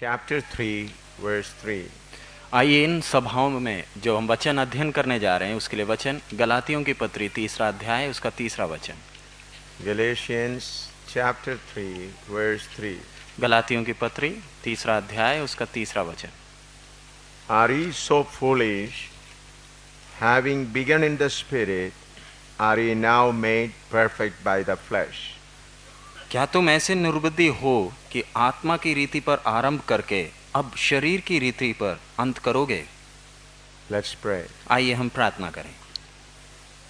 chapter 3, verse 3. आइए इन सभाओं में जो हम वचन अध्ययन करने जा रहे हैं उसके लिए वचन गलातियों की पत्री 3 अध्याय उसका 3 वचन। Galatians chapter 3, verse 3. गलातियों की पत्री 3 अध्याय उसका 3 वचन। Are ye so foolish, having begun in the Spirit, are ye now made perfect by the flesh? क्या तुम ऐसे निर्बुद्धि हो कि आत्मा की रीति पर आरंभ करके अब शरीर की रीति पर अंत करोगे? Let's pray. आइए हम प्रार्थना करें।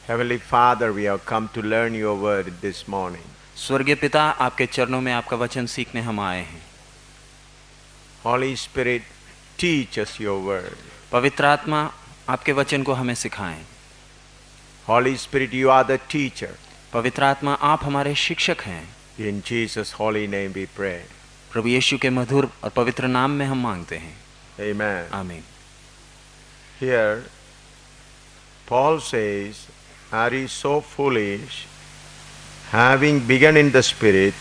Heavenly Father, we have come to learn your word this morning. स्वर्गीय पिता, आपके चरणों में आपका वचन सीखने हम आए हैं। Holy Spirit, teach us your word. पवित्र आत्मा, आपके वचन को हमें सिखाएं। Holy Spirit, you are the teacher. पवित्र आत्मा, आप हमारे शिक्षक हैं। In Jesus' holy name we pray. प्रभु यीशु के मधुर और पवित्र नाम में हम मांगते हैं, Amen. आमीन। Here, Paul says, are ye so foolish, having begun in the Spirit,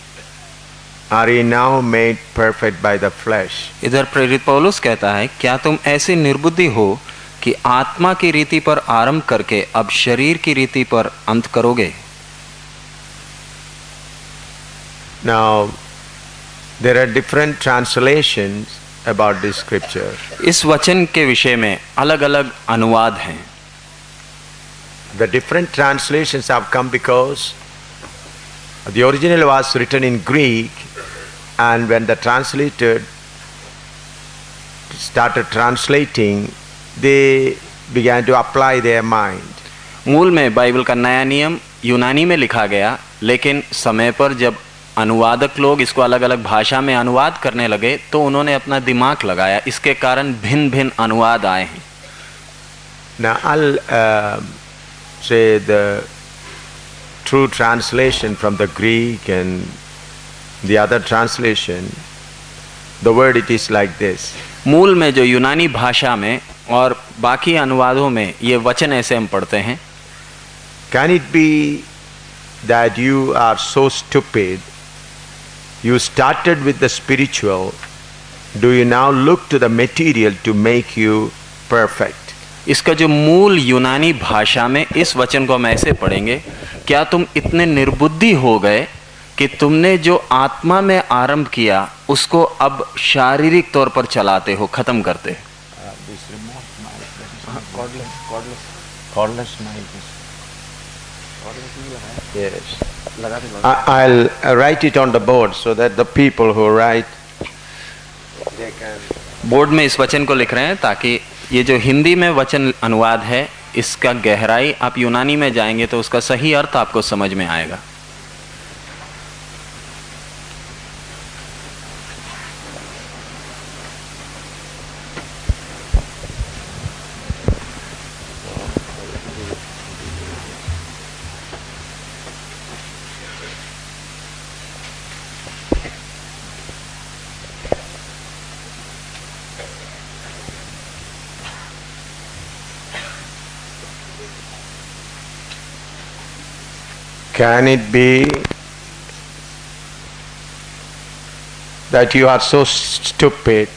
are ye now made perfect by the flesh? इधर प्रेरित पौलुस कहता है, क्या तुम ऐसे निर्बुद्धि हो कि आत्मा की रीति पर आरंभ करके अब शरीर की रीति पर अंत करोगे? Now, there are different translations about this scripture. इस वचन के विषय में अलग अलग अनुवाद हैं। The different translations have come because the original was written in Greek, and when the translator started translating, they began to apply their mind. मूल में बाइबल का नया नियम यूनानी में लिखा गया, लेकिन समय पर जब अनुवादक लोग इसको अलग अलग भाषा में अनुवाद करने लगे तो उन्होंने अपना दिमाग लगाया। इसके कारण भिन्न भिन्न अनुवाद आए हैं। Now I'll say the true translation from the Greek and the other translation. The word it is like this. मूल में जो यूनानी भाषा में और बाकी अनुवादों में ये वचन ऐसे हम पढ़ते हैं। Can it be that you are so stupid? You started with the spiritual. Do you now look to the material to make you perfect? इसका जो मूल यूनानी भाषा में इस वचन को हम ऐसे पढ़ेंगे, क्या तुम इतने निर्बुद्धि हो गए कि तुमने जो आत्मा में आरंभ किया उसको अब शारीरिक तौर पर चलाते हो, खत्म करते हो? Yes. I'll write it on the board so that the people who write they can. Board में इस वचन को लिख रहे हैं ताकि ये जो हिंदी में वचन अनुवाद है इसका गहराई आप यूनानी में जाएंगे तो उसका सही अर्थ आपको समझ में आएगा। Can it be that you are so stupid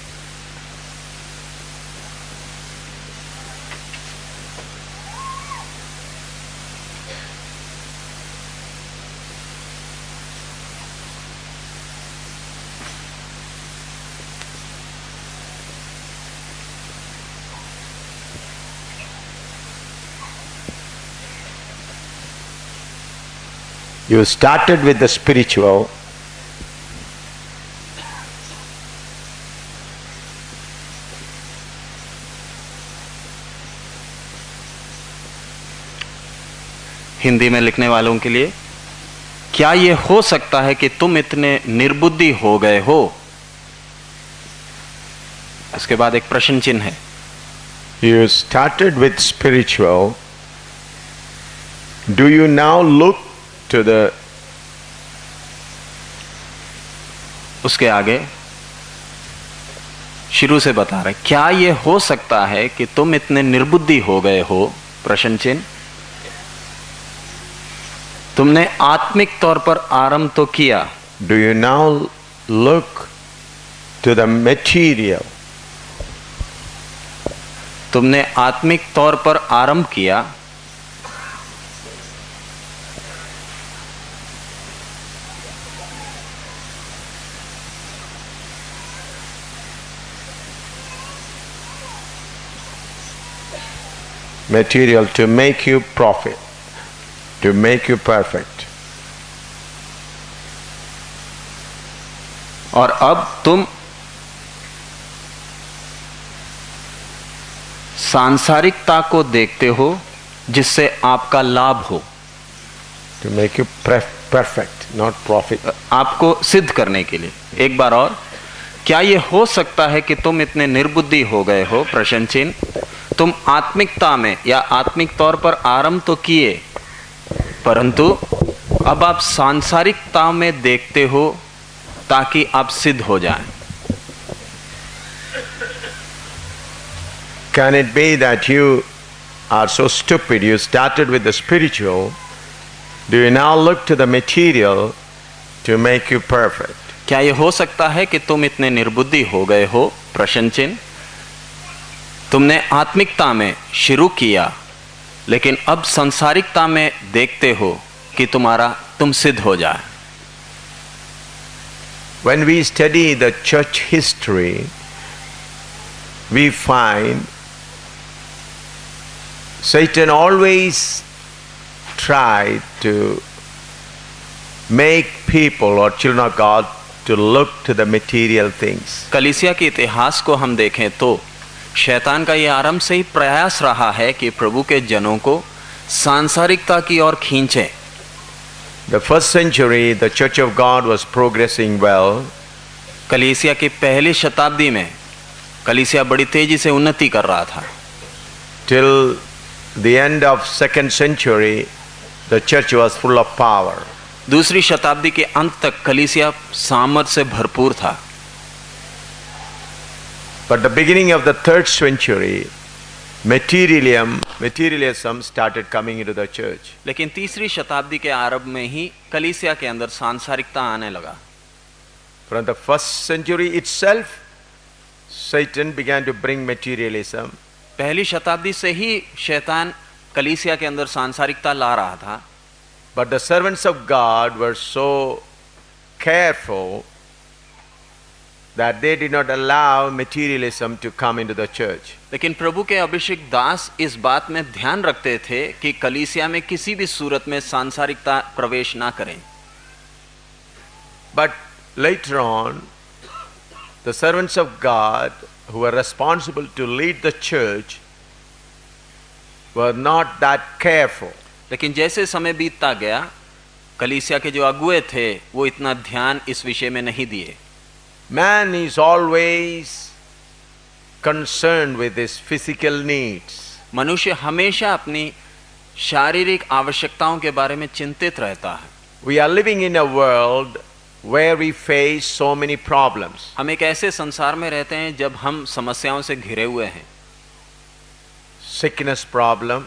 you started with the spiritual, Hindi में लिखने वालों के लिए, क्या ये हो सकता है कि तुम इतने निर्बुद्धि हो गए हो? इसके बाद एक प्रश्न चिन्ह है। you started with spiritual, do you now look to the उसके आगे शुरू से बता रहे, क्या ये हो सकता है कि तुम इतने निर्बुद्धि हो गए हो? प्रश्न चिन्ह। तुमने आत्मिक तौर पर आरंभ तो किया, do you now look to the material, तुमने आत्मिक तौर पर आरंभ किया, material to make you profit, to make you perfect. और अब तुम सांसारिकता को देखते हो जिससे आपका लाभ हो, To make you perfect, not profit. आपको सिद्ध करने के लिए। एक बार और, क्या यह हो सकता है कि तुम इतने निर्बुद्धि हो गए हो? प्रश्न चिन्ह। तुम आत्मिकता में या आत्मिक तौर पर आरंभ तो किए, परंतु अब आप सांसारिकता में देखते हो ताकि आप सिद्ध हो जाएं। Can it be that you are so stupid, you started with the spiritual, do you now look to the material to make you perfect? क्या यह हो सकता है कि तुम इतने निर्बुद्धि हो गए हो? प्रश्न चिन्ह। तुमने आत्मिकता में शुरू किया, लेकिन अब संसारिकता में देखते हो कि तुम सिद्ध हो जाए। When we study the church history, we find Satan always tried to make people or children of God to look to the material things. कलीसिया के इतिहास को हम देखें तो शैतान का यह आरंभ से ही प्रयास रहा है कि प्रभु के जनों को सांसारिकता की ओर खींचे। The first century, the Church of God was progressing well. कलीसिया की पहली शताब्दी में कलीसिया बड़ी तेजी से उन्नति कर रहा था। Till the end of second century, the church was full of power. दूसरी शताब्दी के अंत तक कलीसिया सामर्थ से भरपूर था। But the beginning of the third century, materialism started coming into the church. लेकिन तीसरी शताब्दी के आरंभ में ही कलीसिया के अंदर सांसारिकता आने लगा। From the first century itself, Satan began to bring materialism. पहली शताब्दी से ही शैतान कलीसिया के अंदर सांसारिकता ला रहा था। But the servants of God were so careful that they did not allow materialism to come into the church. लेकिन प्रभु के अभिषेक दास इस बात में ध्यान रखते थे कि कलीसिया में किसी भी सूरत में सांसारिकता प्रवेश ना करें। But later on, the servants of God who were responsible to lead the church were not that careful. लेकिन जैसे समय बीतता गया, कलीसिया के जो अगुए थे वो इतना ध्यान इस विषय में नहीं दिए। Man is always concerned with his physical needs. मनुष्य हमेशा अपनी शारीरिक आवश्यकताओं के बारे में चिंतित रहता है। We are living in a world where we face so many problems. हम एक ऐसे संसार में रहते हैं जब हम समस्याओं से घिरे हुए हैं। Sickness problem,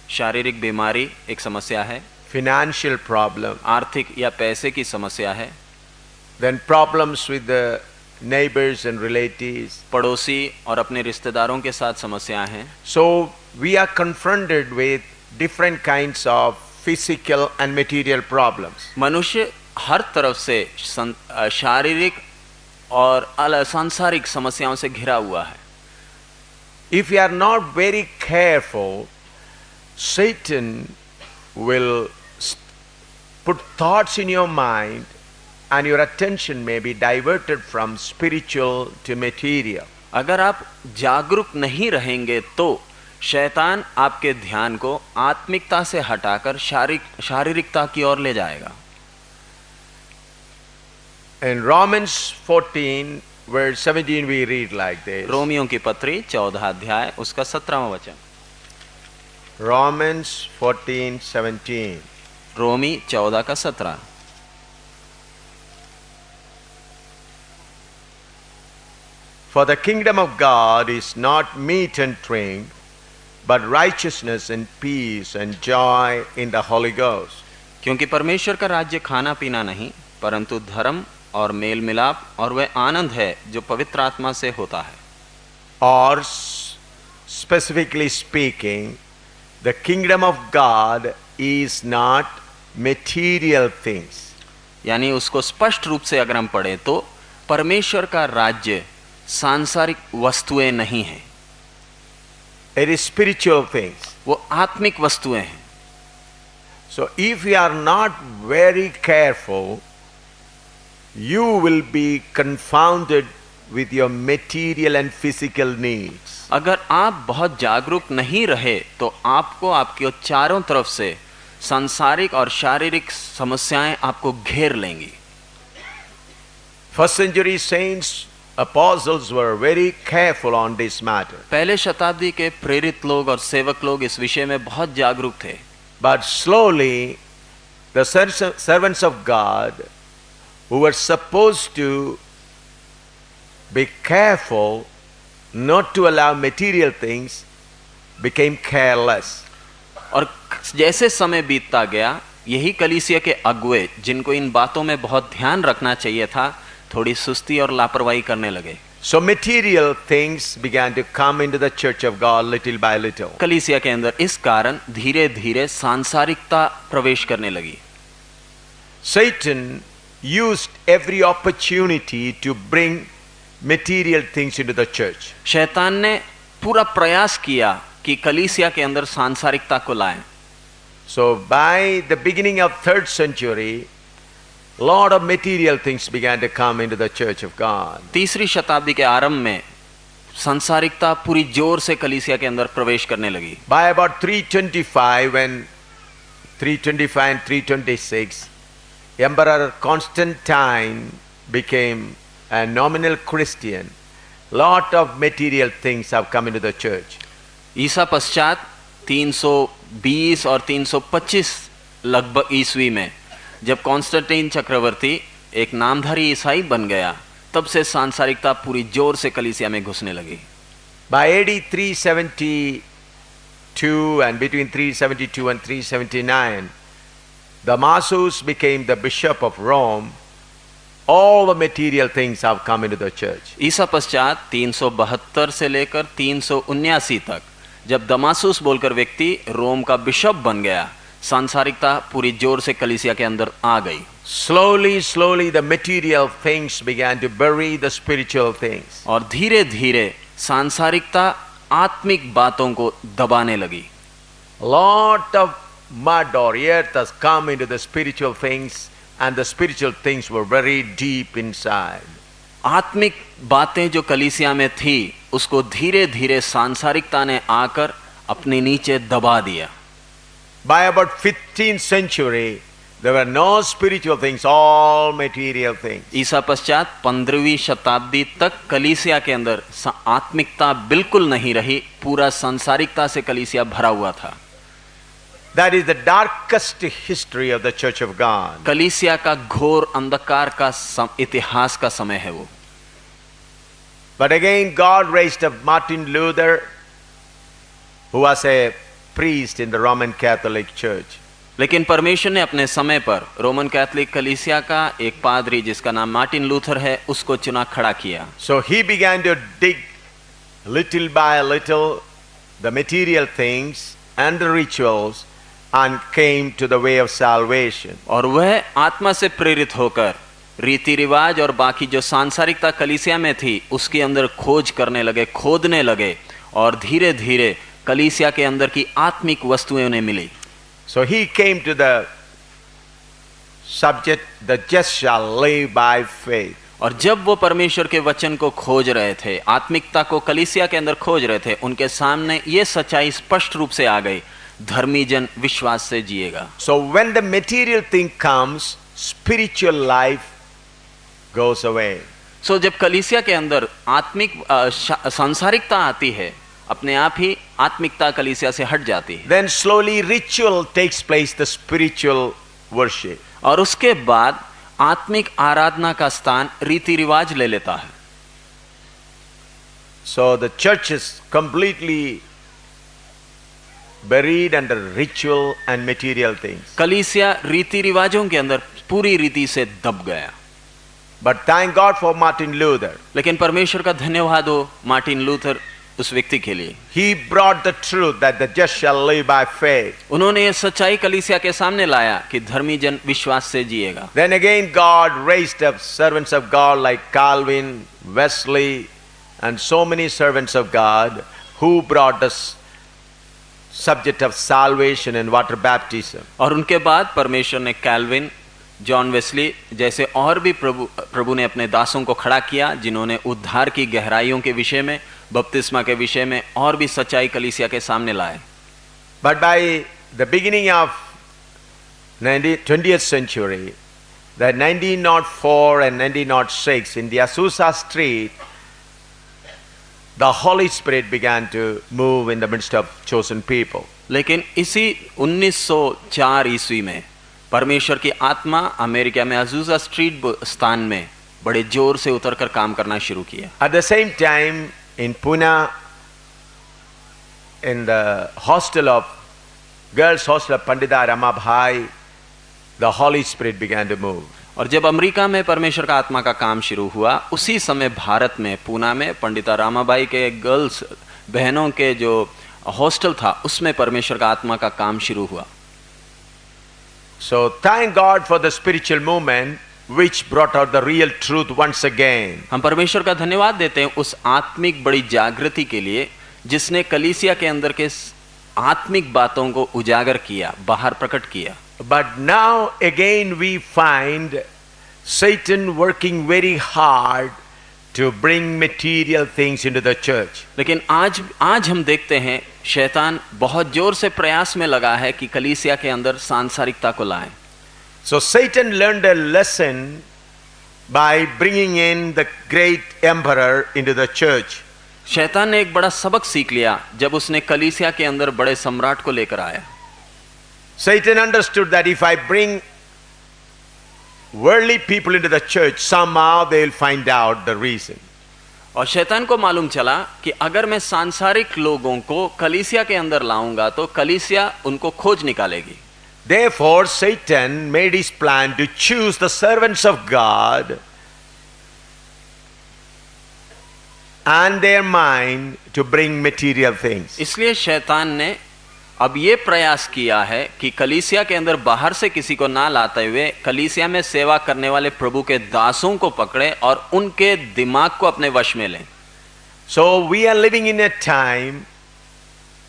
शारीरिक बीमारी एक समस्या है, financial problem, आर्थिक या पैसे की समस्या है, then problems with the neighbors and relatives. पड़ोसी और अपने रिश्तेदारों के साथ समस्याएं हैं। So we are confronted with different kinds of physical and material problems. मनुष्य हर तरफ से शारीरिक और सांसारिक समस्याओं से घिरा हुआ है। If you are not very careful, Satan will put thoughts in your mind and your attention may be diverted from spiritual to material. अगर आप जागरूक नहीं रहेंगे तो शैतान आपके ध्यान को आत्मिकता से हटाकर शारीरिकता की ओर ले जाएगा। In Romans 14 verse 17 we read like this. रोमियों की पत्री 14 अध्याय उसका 17वां वचन। Romans 14:17. रोमी 14 का 17। For the kingdom of God is not meat and drink, but righteousness and peace and joy in the Holy Ghost. क्योंकि परमेश्वर का राज्य खाना पीना नहीं, परंतु धर्म और मेल मिलाप और वह आनंद है जो पवित्र आत्मा से होता है। Or specifically speaking, the kingdom of God is not material things. यानी उसको स्पष्ट रूप से अगर हम पढ़ें तो परमेश्वर का राज्य सांसारिक वस्तुएं नहीं है, It is spiritual things. वो आत्मिक वस्तुएं हैं। So if you are not very careful, you will be confounded with your material and physical needs. अगर आप बहुत जागरूक नहीं रहे तो आपको आपके चारों तरफ से सांसारिक और शारीरिक समस्याएं आपको घेर लेंगी। First century saints, apostles were very careful on this matter. पहले शताब्दी के प्रेरित लोग और सेवक लोग इस विषय में बहुत जागरूक थे। But slowly, the servants of God who were supposed to be careful not to allow material things became careless. और जैसे समय बीतता गया, यही कलीसिया के अगुए जिनको इन बातों में बहुत ध्यान रखना चाहिए था, थोड़ी सुस्ती और लापरवाही करने लगे। So material things began to come into the church of God little by little. कलीसिया के अंदर इस कारण धीरे धीरे सांसारिकता प्रवेश करने लगी। Satan used every opportunity to bring material things into the church. शैतान ने पूरा प्रयास किया कि कलीसिया के अंदर सांसारिकता को लाएं। So by the beginning of 3rd century, lot of material things began to come into the church of God. तीसरी शताब्दी के आरंभ में सांसारिकता पूरी जोर से कलीसिया के अंदर प्रवेश करने लगी। By about 325 and 326, Emperor Constantine became a nominal Christian. Lot of material things have come into the church. ईसा पश्चात 320 और 325 लगभग ईस्वी में जब कॉन्स्टेंटाइन चक्रवर्ती एक नामधारी ईसाई बन गया, तब से सांसारिकता पूरी जोर से कलीसिया में घुसने लगी। By AD 372 and between 372 and 379, Damasus became the bishop of Rome. All the material things have come into the church. ईसा पश्चात 372 से लेकर 379 तक जब दमासुस बोलकर व्यक्ति रोम का बिशप बन गया, सांसारिकता पूरी जोर से कलीसिया के अंदर आ गई। Slowly the material things began to bury the spiritual things. और धीरे धीरे सांसारिकता आत्मिक बातों को दबाने लगी। Lot of mud or earth has come into the spiritual things, and the spiritual things were very deep inside. आत्मिक बातें जो कलीसिया में थी, उसको धीरे धीरे सांसारिकता ने आकर अपने नीचे दबा दिया। By about 15th century, there were no spiritual things, all material things. ईसा पश्चात 15वीं शताब्दी तक कलीसिया के अंदर आत्मिकता बिल्कुल नहीं रही, पूरा सांसारिकता से कलीसिया भरा हुआ था। That is the darkest history of the Church of God. कलीसिया का घोर अंधकार का इतिहास का समय है वो। But again God raised up Martin Luther, who was a priest in the Roman Catholic Church. लेकिन परमेश्वर ने अपने समय पर रोमन कैथोलिक कलीसिया का एक पादरी जिसका नाम मार्टिन लूथर है, उसको चुना खड़ा किया। So he began to dig little by little the material things and the rituals and came to the way of salvation. और वह आत्मा से प्रेरित होकर रीति रिवाज और बाकी जो सांसारिकता कलीसिया में थी उसके अंदर खोज करने लगे, खोदने लगे, और धीरे धीरे कलीसिया के अंदर की आत्मिक वस्तुएं उन्हें मिली। So he came to the subject, the just shall live by faith. और जब वो परमेश्वर के वचन को खोज रहे थे, आत्मिकता को कलीसिया के अंदर खोज रहे थे, उनके सामने ये सच्चाई स्पष्ट रूप से आ गई, धर्मी जन विश्वास से जिएगा। So when the material thing comes, spiritual life goes away. So जब कलीसिया के अंदर आत्मिक सांसारिकता आती है, अपने आप ही आत्मिकता कलीसिया से हट जाती है। Then slowly ritual takes place, the spiritual worship. और उसके बाद आत्मिक आराधना का स्थान रीति रिवाज ले लेता है। So the church is completely buried under ritual and material things. कलीसिया रीति रिवाजों के अंदर पूरी रीति से दब गया। But thank God for Martin Luther. लेकिन परमेश्वर का धन्यवाद हो मार्टिन लूथर उस व्यक्ति के लिए। He brought the truth that the just shall live by faith. उन्होंने ये सच्चाई कलीसिया के सामने लाया कि धर्मी जन विश्वास से जिएगा। Then again God raised up servants of God like Calvin, Wesley, and so many servants of God who brought the subject of salvation and water baptism. और उनके बाद परमेश्वर ने कैल्विन, जॉन वेस्ली जैसे और भी प्रभु ने अपने दासों को खड़ा किया जिन्होंने उद्धार की गहराइयों के विषय में, बपतिस्मा के विषय में और भी सच्चाई कलीसिया के सामने लाए। But by the beginning of 20th century, the 1904 and 1906 in the Azusa Street, the Holy Spirit began to move in the midst of chosen people. लेकिन इसी 1904 ईस्वी में परमेश्वर की आत्मा अमेरिका में अजूजा स्ट्रीट स्थान में बड़े जोर से उतरकर काम करना शुरू किया। At the same time, in Pune, in the hostel of girls' hostel of Pandita Ramabhai, the Holy Spirit began to move. और जब अमेरिका में परमेश्वर का आत्मा का काम शुरू हुआ, उसी समय भारत में पूना में पंडिता रामाबाई के गर्ल्स बहनों के जो हॉस्टल था उसमें परमेश्वर का आत्मा का काम शुरू हुआ। So thank God for the spiritual movement which brought out the real truth once again. हम परमेश्वर का धन्यवाद देते हैं उस आत्मिक बड़ी जागृति के लिए जिसने कलीसिया के अंदर के आत्मिक बातों को उजागर किया, बाहर प्रकट किया। But now again we find Satan working very hard to bring material things into the church. लेकिन आज हम देखते हैं शैतान बहुत जोर से प्रयास में लगा है कि कलीसिया के अंदर सांसारिकता को लाए। So Satan learned a lesson by bringing in the great emperor into the church. शैतान ने एक बड़ा सबक सीख लिया जब उसने कलीसिया के अंदर बड़े सम्राट को लेकर आया। Satan understood that if I bring worldly people into the church, somehow they will find out the reason. और शैतान को मालूम चला कि अगर मैं सांसारिक लोगों को कलीसिया के अंदर लाऊंगा तो कलीसिया उनको खोज निकालेगी। Therefore, Satan made his plan to choose the servants of God and their mind to bring material things. इसलिए शैतान ने अब ये प्रयास किया है कि कलीसिया के अंदर बाहर से किसी को ना लाते हुए कलीसिया में सेवा करने वाले प्रभु के दासों को पकड़े और उनके दिमाग को अपने वश में लें। So we are living in a time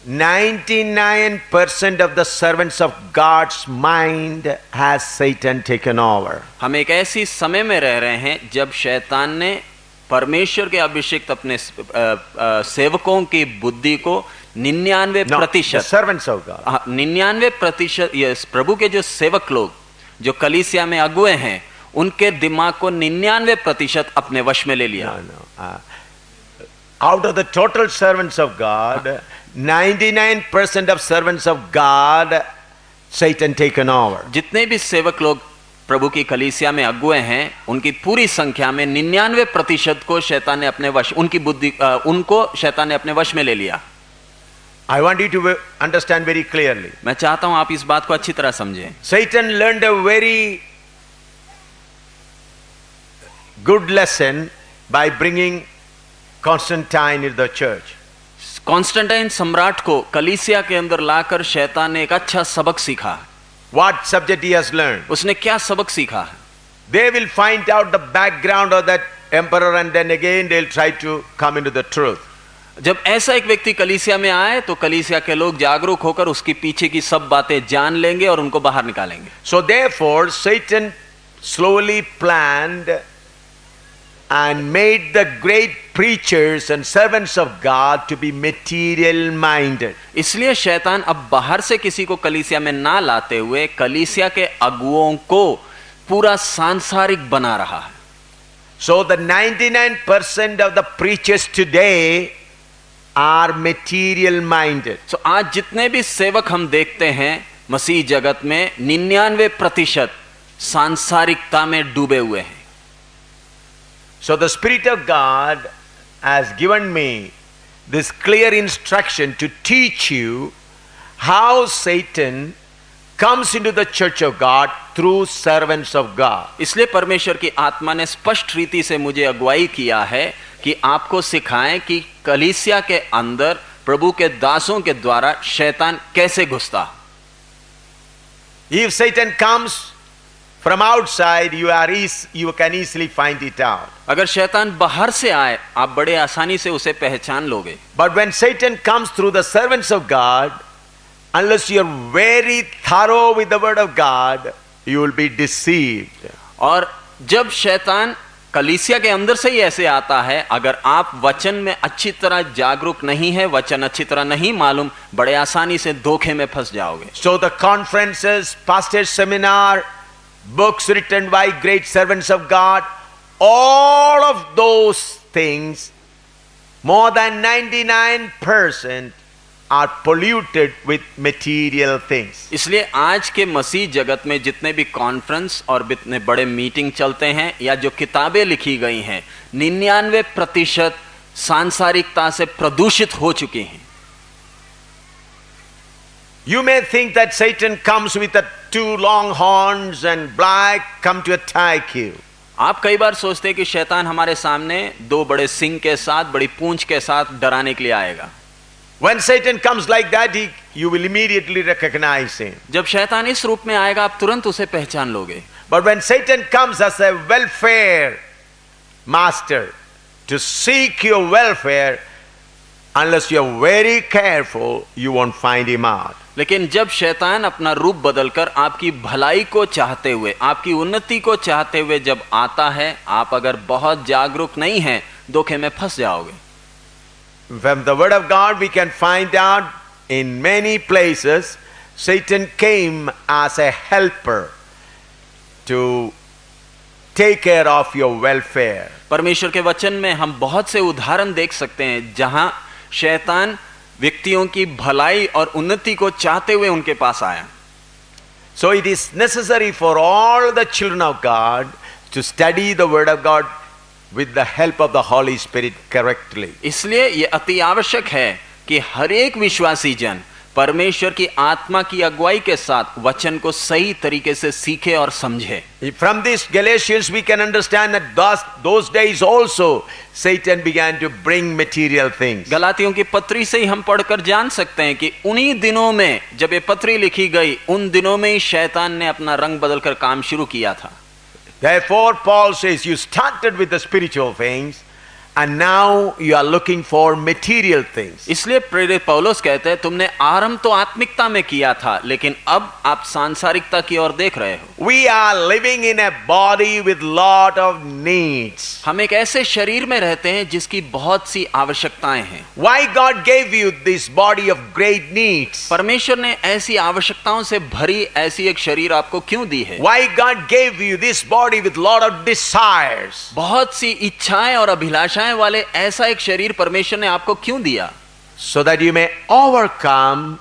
99% of the servants of God's mind has Satan taken over. हम एक ऐसी समय में रह रहे हैं जब शैतान ने परमेश्वर के अभिषिक्त अपने सेवकों की बुद्धि को 99% servants of God. 99% ये प्रभु के जो सेवक लोग जो कलीसिया में अगुए हैं उनके दिमाग को 99% अपने वश में ले लिया। Out of the total servants of God, 99% of servants of God, Satan taken over. जितने भी सेवक लोग प्रभु की कलीसिया में अगुए हैं उनकी पूरी संख्या में 99% को शैतान ने अपने वश उनकी बुद्धि उनको शैतान ने अपने वश में ले लिया। I want you to understand very clearly. मैं चाहता हूं आप इस बात को अच्छी तरह समझें। Satan learned a very good lesson by bringing Constantine into the church. Constantine सम्राट को कलीसिया के अंदर लाकर शैतान ने एक अच्छा सबक सीखा। What subject he has learned? उसने क्या सबक सीखा? They will find out the background of that emperor and then again they'll try to come into the truth. जब ऐसा एक व्यक्ति कलीसिया में आए तो कलीसिया के लोग जागरूक होकर उसकी पीछे की सब बातें जान लेंगे और उनको बाहर निकालेंगे। So therefore Satan slowly planned and made the great preachers and servants of God to be material minded. इसलिए शैतान अब बाहर से किसी को कलीसिया में ना लाते हुए कलीसिया के अगुओं को पूरा सांसारिक बना रहा है। So the 99% of the preachers today are material minded. So आज जितने भी सेवक हम देखते हैं मसीह जगत में 99% सांसारिकता में डूबे हुए हैं। So the Spirit of God has given me this clear instruction to teach you how Satan comes into the church of God through servants of God. इसलिए परमेश्वर की आत्मा ने स्पष्ट रीति से मुझे अगुवाई किया है कि आपको सिखाएं कि कलीसिया के अंदर प्रभु के दासों के द्वारा शैतान कैसे घुसता। If Satan comes from outside, you can easily find it out. अगर शैतान बाहर से आए आप बड़े आसानी से उसे पहचान लोगे। But when Satan comes through the servants of God, unless you are very thorough with the word of God, you will be deceived. और जब शैतान कलीसिया के अंदर से ही ऐसे आता है, अगर आप वचन में अच्छी तरह जागरूक नहीं है, वचन अच्छी तरह नहीं मालूम, बड़े आसानी से धोखे में फंस जाओगे। So the conferences, pastor seminar, books written by great servants of God, all of those things, more than 99% are polluted with material things. इसलिए आज के मसीह जगत में जितने भी कॉन्फ्रेंस और जितने बड़े मीटिंग चलते हैं या जो किताबें लिखी गई हैं, 99% सांसारिकता से प्रदूषित हो चुकी हैं। You may think that Satan comes with the two long horns and black come to attack you. आप कई बार सोचते हैं कि शैतान हमारे सामने दो बड़े सिंग के साथ, बड़ी पूंछ के साथ डराने के लिए आएगा। When Satan comes like that, you will immediately recognize him. जब शैतान इस रूप में आएगा आप तुरंत उसे पहचान लोगे। But when Satan comes as a welfare master to seek your welfare, unless you are very careful, you won't find him out. लेकिन जब शैतान अपना रूप बदलकर आपकी भलाई को चाहते हुए, आपकी उन्नति को चाहते हुए जब आता है, आप अगर बहुत जागरूक नहीं हैं, धोखे में फंस जाओगे। From the word of God we can find out in many places Satan came as a helper to take care of your welfare. परमेश्वर के वचन में हम बहुत से उदाहरण देख सकते हैं जहां शैतान व्यक्तियों की भलाई और उन्नति को चाहते हुए उनके पास आया। So it is necessary for all the children of God to study the word of God with the help of the Holy Spirit correctly. इसलिए ये अति आवश्यक है कि हर एक विश्वासी जन परमेश्वर की आत्मा की अगुवाई के साथ वचन को सही तरीके से सीखे और समझे। From this Galatians we can understand that those days also Satan began to bring material things. गलातियों की पत्री से ही हम पढ़कर जान सकते हैं कि उन्हीं दिनों में जब ये पत्री लिखी गई, उन दिनों में ही शैतान ने अपना रंग बदलकर काम शुरू किया था। Therefore Paul says you started with the spiritual things and now you are looking for material things. इसलिए प्रेरित पौलुस कहते हैं तुमने आरंभ तो आत्मिकता में किया था, लेकिन अब आप सांसारिकता की ओर देख रहे हो। We are living in a body with lot of needs. हम एक ऐसे शरीर में रहते हैं जिसकी बहुत सी आवश्यकताएं हैं। Why God gave you this body of great needs? परमेश्वर ने ऐसी आवश्यकताओं से भरी ऐसी एक शरीर आपको क्यों दी है? Why God gave you this body with lot of desires? बहुत सी इच्छाएं और अभिलाषाएं वाले ऐसा एक शरीर परमेश्वर ने आपको क्यों दिया? So that you may overcome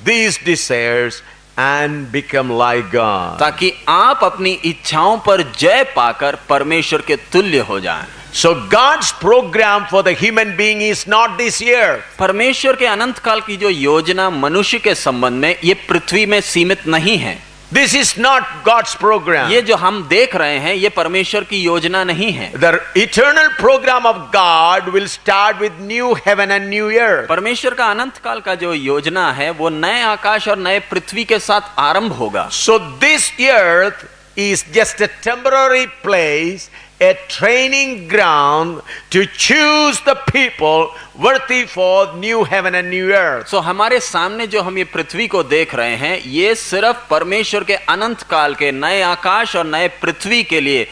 these desires and become like God. ताकि आप अपनी इच्छाओं पर जय पाकर परमेश्वर के तुल्य हो जाएं। So God's program for the human being is not this year. परमेश्वर के अनंत काल की जो योजना मनुष्य के संबंध में ये पृथ्वी में सीमित नहीं है। This is not God's program. ये जो हम देख रहे हैं ये परमेश्वर की योजना नहीं है। The eternal program of God will start with new heaven and new earth. परमेश्वर का अनंत काल का जो योजना है वो नए आकाश और नए पृथ्वी के साथ आरंभ होगा। So this earth is just a temporary place, a training ground to choose the people worthy for new heaven and new earth. So हमारे सामने जो हम ये पृथ्वी को देख रहे हैं ये सिर्फ परमेश्वर के अनंत काल के नए आकाश और नए पृथ्वी के लिए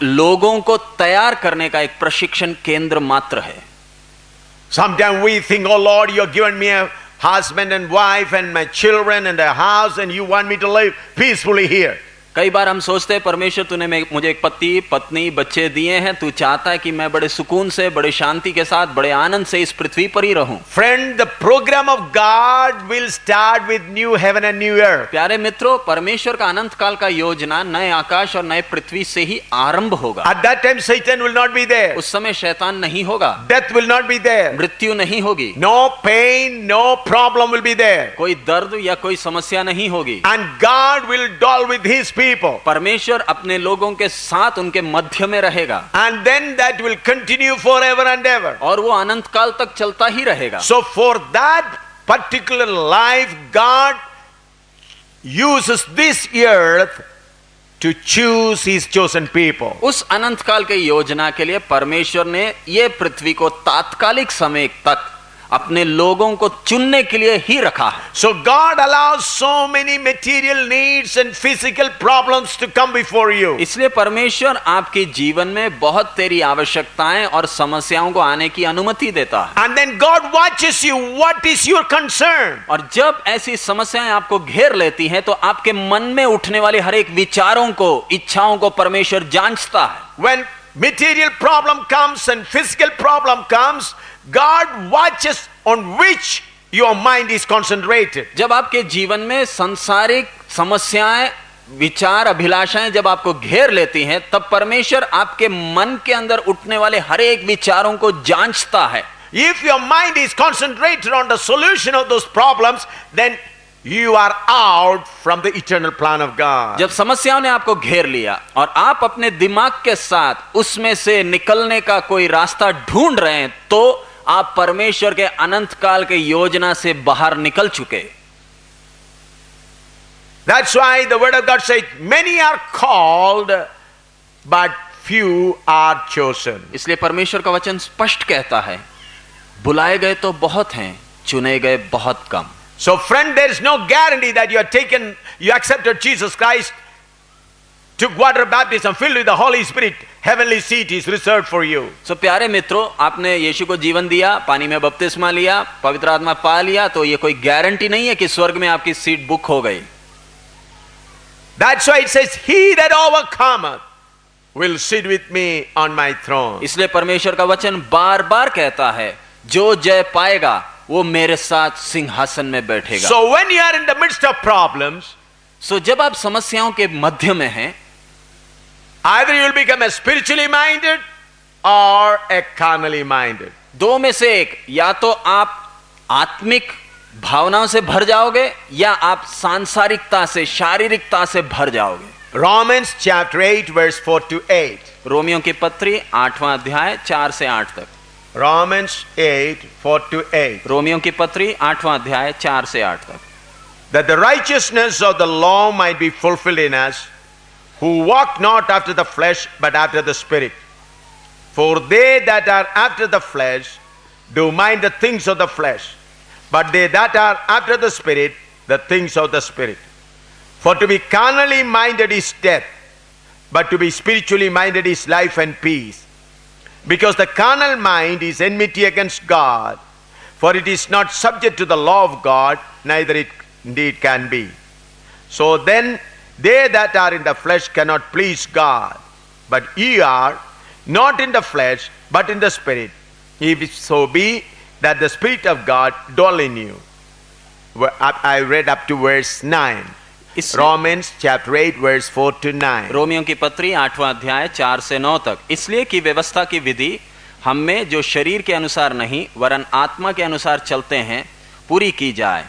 लोगों को तैयार करने का एक प्रशिक्षण केंद्र मात्र है। Sometimes we think, oh Lord, you have given me a husband and wife and my children and a house and you want me to live peacefully here. कई बार हम सोचते हैं परमेश्वर तूने मुझे एक पति पत्नी बच्चे दिए हैं, तू चाहता है कि मैं बड़े सुकून से बड़े शांति के साथ बड़े आनंद से इस पृथ्वी पर ही रहूं। Friend, the program of God will start with new heaven and new earth. प्यारे मित्रों, परमेश्वर का अनंत काल का योजना नए आकाश और नए पृथ्वी से ही आरंभ होगा। At that time Satan will not be there. उस समय शैतान नहीं होगा, Death will not be there. मृत्यु नहीं होगी, No pain, no problem will be there. कोई दर्द या कोई समस्या नहीं होगी। And God will dwell with his people. people. परमेश्वर अपने लोगों के साथ उनके मध्य में रहेगा, And then that will continue forever and ever. और वो अनंत काल तक चलता ही रहेगा। So for that particular life, God uses this earth to choose His chosen people. उस अनंत काल के योजना के लिए परमेश्वर ने ये पृथ्वी को तात्कालिक समय तक अपने लोगों को चुनने के लिए ही रखा है। So God allows so many material needs and physical problems to come before you. इसलिए परमेश्वर आपके जीवन में बहुत तेरी आवश्यकताएं और समस्याओं को आने की अनुमति देता है। And then God watches you. What is your concern? और जब ऐसी समस्याएं आपको घेर लेती हैं तो आपके मन में उठने वाले हर एक विचारों को, इच्छाओं को परमेश्वर जांचता है। When material problem comes and physical problem comes, God watches on which your mind is concentrated. जब आपके जीवन में सांसारिक समस्याएं, विचार, अभिलाषाएं जब आपको घेर लेती हैं, तब परमेश्वर आपके मन के अंदर उठने वाले हर एक विचारों को जांचता है। If your mind is concentrated on the solution of those problems, then you are out from the eternal plan of God. जब समस्याओं ने आपको घेर लिया और आप अपने दिमाग के साथ उसमें से निकलने का कोई रास्ता ढूंढ रहे हैं, तो आप परमेश्वर के अनंत काल के योजना से बाहर निकल चुके। That's why the word of God says, many are called, but few are chosen. इसलिए परमेश्वर का वचन स्पष्ट कहता है, बुलाए गए तो बहुत हैं, चुने गए बहुत कम। So friend, there is no guarantee that you accepted Jesus Christ, took water baptism, filled with the Holy Spirit, heavenly seat is reserved for you. So प्यारे मित्रों, आपने यीशु को जीवन दिया, पानी में बपतिस्मा लिया, पवित्र आत्मा पा लिया, तो ये कोई गारंटी नहीं है कि स्वर्ग में आपकी सीट बुक हो गई। That's why it says, he that overcometh will sit with me on my throne. इसलिए परमेश्वर का वचन बार बार कहता है, जो जय पाएगा वो मेरे साथ सिंहासन में बैठेगा। So when you are in the midst of problems, so जब आप समस्याओं के मध्य में हैं, either you will become a spiritually minded or a carnally minded. दो में से एक, या तो आप आत्मिक भावनाओं से भर जाओगे या आप सांसारिकता से, शारीरिकता से भर जाओगे। Romans chapter 8 verse 4 to 8. रोमियों की पत्री 8वां अध्याय 4 से 8 तक। Romans 8 4 to 8. रोमियों की पत्री 8वां अध्याय 4 से 8 तक। That the righteousness of the law might be fulfilled in us, who walk not after the flesh, but after the Spirit. For they that are after the flesh do mind the things of the flesh, but they that are after the Spirit, the things of the Spirit. For to be carnally minded is death, but to be spiritually minded is life and peace. Because the carnal mind is enmity against God, for it is not subject to the law of God, neither it indeed can be. So then they that are in the flesh cannot please God. But ye are not in the flesh, but in the Spirit, if so be that the Spirit of God dwell in you. I read up to verse 9. Romans chapter 8 verse 4 to 9. रोमियों की पत्री 8वां अध्याय 4 से 9 तक। इसलिए कि व्यवस्था की विधि हम में जो शरीर के अनुसार नहीं वरन आत्मा के अनुसार चलते हैं पूरी की जाए,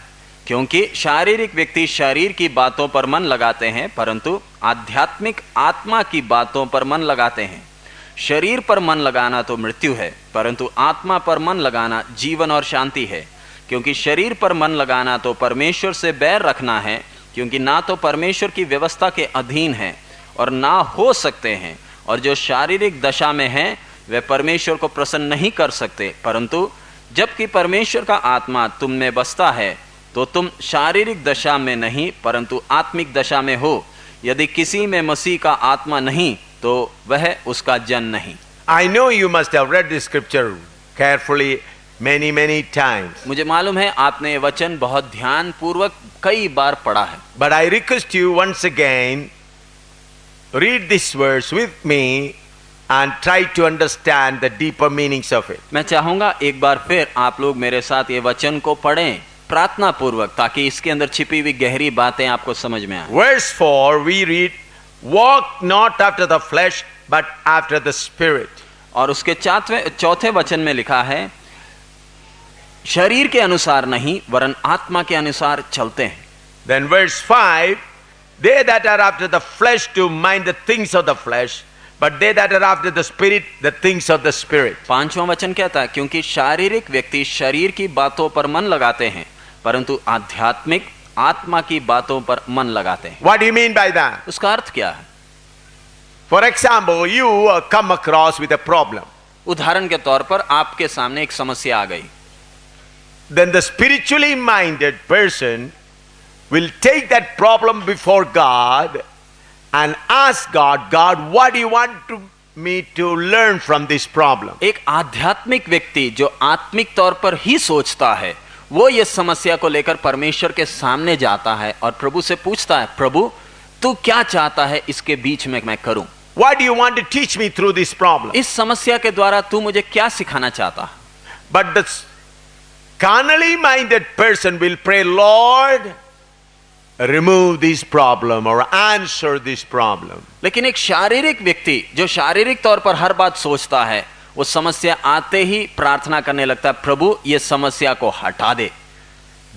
क्योंकि शारीरिक व्यक्ति शरीर की बातों पर मन लगाते हैं, परंतु आध्यात्मिक आत्मा की बातों पर मन लगाते हैं। शरीर पर मन लगाना तो मृत्यु है, परंतु आत्मा पर मन लगाना जीवन और शांति है। क्योंकि शरीर पर मन लगाना तो परमेश्वर से बैर रखना है, क्योंकि ना तो परमेश्वर की व्यवस्था के अधीन है और ना हो सकते हैं, और जो शारीरिक दशा में हैं वे परमेश्वर को प्रसन्न नहीं कर सकते। परंतु जबकि परमेश्वर का आत्मा तुम में बसता है तो तुम शारीरिक दशा में नहीं परंतु आत्मिक दशा में हो। यदि किसी में मसीह का आत्मा नहीं तो वह उसका जन नहीं। I know you must have read this scripture carefully many times. मुझे मालूम है आपने ये वचन बहुत ध्यान पूर्वक कई बार पढ़ा है। But I request you once again, read this verse with me and try to understand the deeper meanings of it. मैं चाहूंगा एक बार फिर आप लोग मेरे साथ ये वचन को पढ़ें प्रार्थना पूर्वक, ताकि इसके अंदर छिपी हुई गहरी बातें आपको समझ में आए। Verse 4 we read, walk not after the flesh but after the Spirit. और उसके चौथे वचन में लिखा है, शरीर के अनुसार नहीं वरन आत्मा के अनुसार चलते हैं। Then verse 5, They that are after the flesh do mind the things of the flesh, but they that are after the spirit, the things of the spirit. पांचवां वचन कहता है, क्योंकि शारीरिक व्यक्ति शरीर की बातों पर मन लगाते हैं, परंतु आध्यात्मिक आत्मा की बातों पर मन लगाते हैं। What do you mean by that? उसका अर्थ क्या है? For example, you come across with a problem. उदाहरण के तौर पर आपके सामने एक समस्या आ गई। Then the spiritually minded person will take that problem before God and ask God, God, what do you want me to learn from this problem? एक आध्यात्मिक व्यक्ति जो आत्मिक तौर पर ही सोचता है, वो ये समस्या को लेकर परमेश्वर के सामने जाता है और प्रभु से पूछता है, प्रभु तू क्या चाहता है इसके बीच में मैं करूं? What do you want to teach me through this problem? इस समस्या के द्वारा तू मुझे क्या सिखाना चाहता है? But the carnally minded person will pray, Lord, remove this problem or answer this problem. लेकिन एक शारीरिक व्यक्ति जो शारीरिक तौर पर हर बात सोचता है, वो समस्या आते ही प्रार्थना करने लगता है, प्रभु ये समस्या को हटा दे।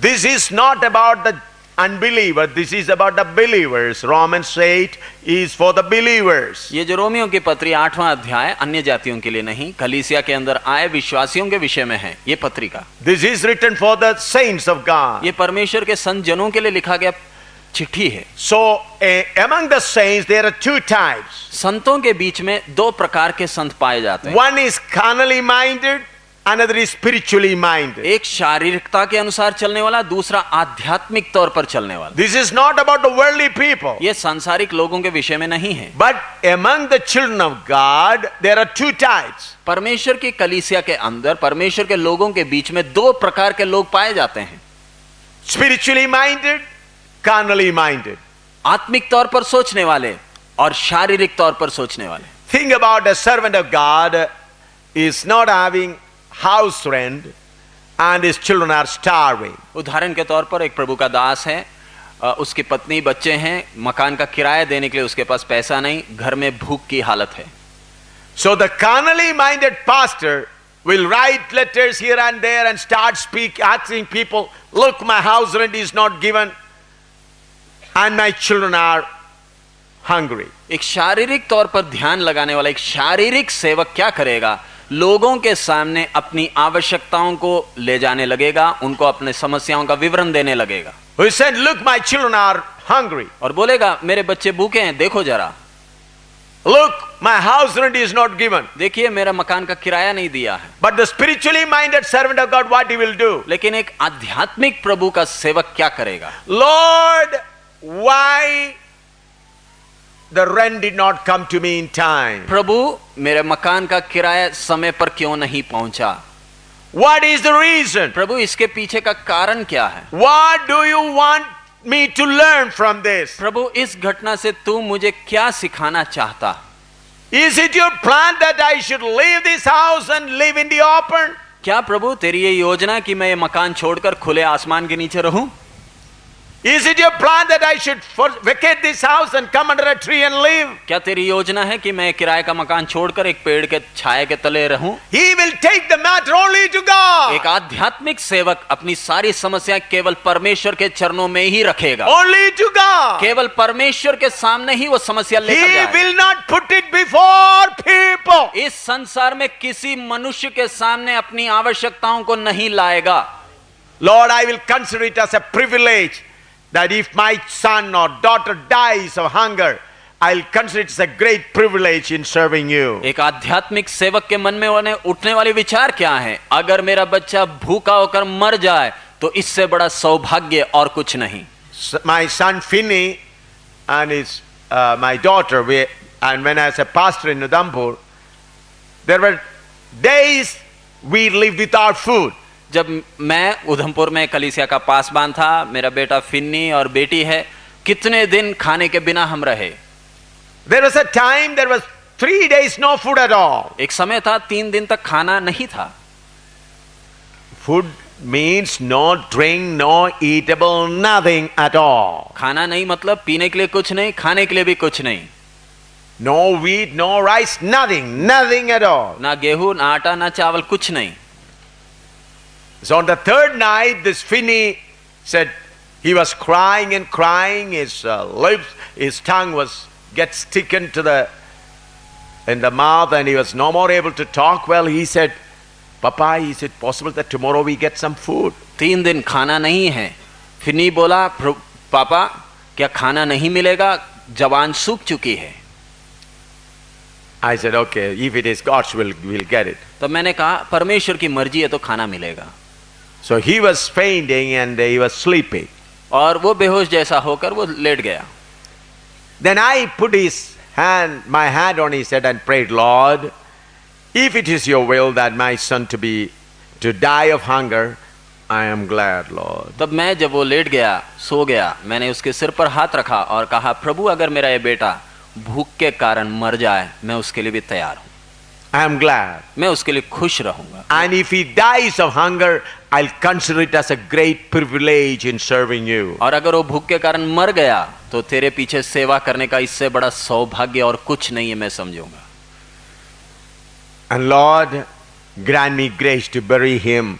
This is not about the unbeliever, this is about the believers. Romans 8 is for the believers. ये जो रोमियों की पत्री 8वां अध्याय अन्य जातियों के लिए नहीं, कलीसिया के अंदर आए विश्वासियों के विषय में है ये पत्रिका। This is written for the saints of God. ये परमेश्वर के संत जनों के लिए लिखा गया चिट्ठी है। So among the saints there are two types. संतों के बीच में दो प्रकार के संत पाए जाते हैं। One is carnally minded, another is spiritually minded. एक शारीरिकता के अनुसार चलने वाला, दूसरा आध्यात्मिक तौर पर चलने वाला। This is not about the worldly people. ये सांसारिक लोगों के विषय में नहीं है। But among the children of God there are two types. परमेश्वर की कलीसिया के अंदर परमेश्वर के लोगों के बीच में दो प्रकार के लोग पाए जाते हैं। Spiritually minded, carnally minded. आत्मिक तौर पर सोचने वाले और शारीरिक तौर पर सोचने वाले। Think about a servant of God is not having house rent and his children are starving. उदाहरण के तौर पर एक प्रभु का दास है, उसकी पत्नी बच्चे हैं, मकान का किराया देने के लिए उसके पास पैसा नहीं, घर में भूख की हालत है। So the carnally minded pastor will write letters here and there and start asking people, look, my house rent is not given and my children are hungry. एक शारीरिक तौर पर ध्यान लगाने वाला एक शारीरिक सेवक क्या करेगा? लोगों के सामने अपनी आवश्यकताओं को ले जाने लगेगा, उनको अपने समस्याओं का विवरण देने लगेगा। He said, look, my children are hungry. और बोलेगा मेरे बच्चे भूखे हैं, देखो जरा। Look, my house rent is not given. देखिए मेरा मकान का किराया नहीं दिया है। But the spiritually minded servant of God, what he will do? लेकिन एक आध्यात्मिक प्रभु का सेवक क्या करेगा? Lord, why the rent did not come to me in time? प्रभु मेरे मकान का किराया समय पर क्यों नहीं पहुंचा? What is the reason? प्रभु इसके पीछे का कारण क्या है? What do you want me to learn from this? प्रभु इस घटना से तू मुझे क्या सिखाना चाहता? Is it your plan that I should leave this house and live in the open? क्या प्रभु तेरी ये योजना कि मैं ये मकान छोड़कर खुले आसमान के नीचे रहूं? Is it your plan that I should vacate this house and come under a tree and live? क्या तेरी योजना है कि मैं किराए का मकान छोड़कर एक पेड़ के छाए के तले रहूं? He will take the matter only to God. एक आध्यात्मिक सेवक अपनी सारी समस्या केवल परमेश्वर के चरणों में ही रखेगा। Only to God. केवल परमेश्वर के सामने ही वो समस्या लेकर He जाएगा। will not put it before people. इस संसार में किसी मनुष्य के सामने अपनी आवश्यकताओं को नहीं लाएगा। Lord, I will consider it as a privilege that if my son or daughter dies of hunger, I'll consider it as a great privilege in serving you. एक आध्यात्मिक सेवक के मन में उठने वाले विचार क्या है? अगर मेरा बच्चा भूखा होकर मर जाए तो इससे बड़ा सौभाग्य और कुछ नहीं। My son Finney and my daughter, and when I was a pastor in Udhampur, there were days we lived without food. जब मैं उधमपुर में कलीसिया का पासबान था, मेरा बेटा फिन्नी और बेटी है, कितने दिन खाने के बिना हम रहे। There was a time there was 3 days no food at all. एक समय था 3 दिन तक खाना नहीं था। Food means no drink, no eatable, nothing at all. खाना नहीं मतलब पीने के लिए कुछ नहीं, खाने के लिए भी कुछ नहीं। No wheat, no rice, nothing at all. ना गेहूं, ना आटा, ना चावल, कुछ नहीं। So on the third night, this Finney said, He was crying and crying. His lips, his tongue gets sticking in the mouth, and he was no more able to talk well. He said, "Papa, is it possible that tomorrow we get some food?" 3 दिन खाना नहीं है। Finney बोला, पापा क्या खाना नहीं मिलेगा? जबान सूख चुकी है। I said, "Okay, if it is God's will, we'll get it." तो मैंने कहा परमेश्वर की मर्जी है तो खाना मिलेगा। So he was fainting and he was sleeping. और वो बेहोश जैसा होकर वो लेट गया। Then I put my hand on his head and prayed, "Lord, if it is your will that my son to die of hunger, I am glad, Lord." तब मैं जब वो लेट गया, सो गया, मैंने उसके सिर पर हाथ रखा और कहा, प्रभु अगर मेरा ये बेटा भूख के कारण मर जाए, मैं उसके लिए भी तैयार हूं। I am glad. मैं उसके लिए खुश रहूंगा। And if he dies of hunger, I'll consider it as a great privilege in serving you. और अगर वो भूख के कारण मर गया तो तेरे पीछे सेवा करने का इससे बड़ा सौभाग्य और कुछ नहीं है, मैं समझूंगा। And Lord, grant me grace to bury him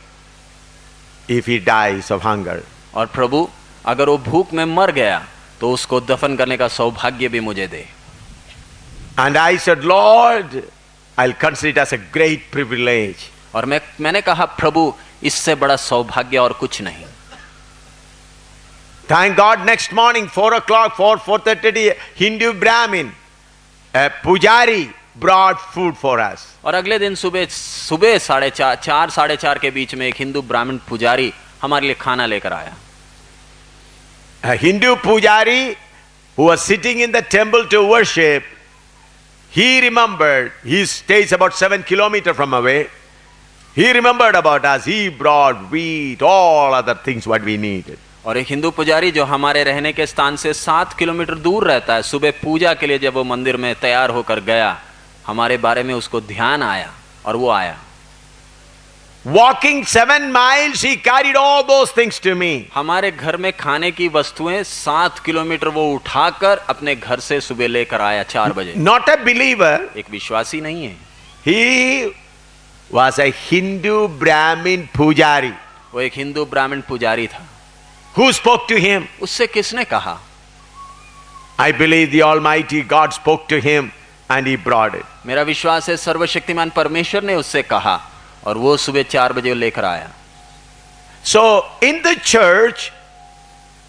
if he dies of hunger. और प्रभु अगर वो भूख में मर गया तो उसको दफन करने का सौभाग्य भी मुझे दे। And I said, "Lord, I'll consider it as a great privilege." और मैंने कहा, प्रभु इससे बड़ा सौभाग्य और कुछ नहीं। Thank God, next morning, 4 o'clock, 4:30, Hindu Brahmin, a pujari brought food for us. और अगले दिन सुबह 4:30 के बीच में एक हिंदू ब्राह्मण पुजारी हमारे लिए खाना लेकर आया। A Hindu pujari who was sitting in the temple to worship, he remembered, he stays about 7 kilometers from away. He remembered about us. He brought wheat, all other things what we needed. और एक हिंदू पुजारी जो हमारे रहने के स्थान से 7 kilometre दूर रहता है, सुबह पूजा के लिए जब वो मंदिर में तैयार होकर गया, हमारे बारे में उसको ध्यान आया और वो आया। Walking 7 miles, he carried all those things to me. हमारे घर में खाने की वस्तुएं 7 किलोमीटर वो उठाकर अपने घर से सुबह लेकर आया 4 बजे। Not a believer. एक विश्वासी नहीं है। He was a Hindu Brahmin pujari. वो एक हिंदू ब्राह्मण पुजारी था। Who spoke to him? उससे किसने कहा? I believe the Almighty God spoke to him and he brought it. मेरा विश्वास है सर्वशक्तिमान परमेश्वर ने उससे कहा और वो सुबह 4 बजे लेकर आया। So in the church,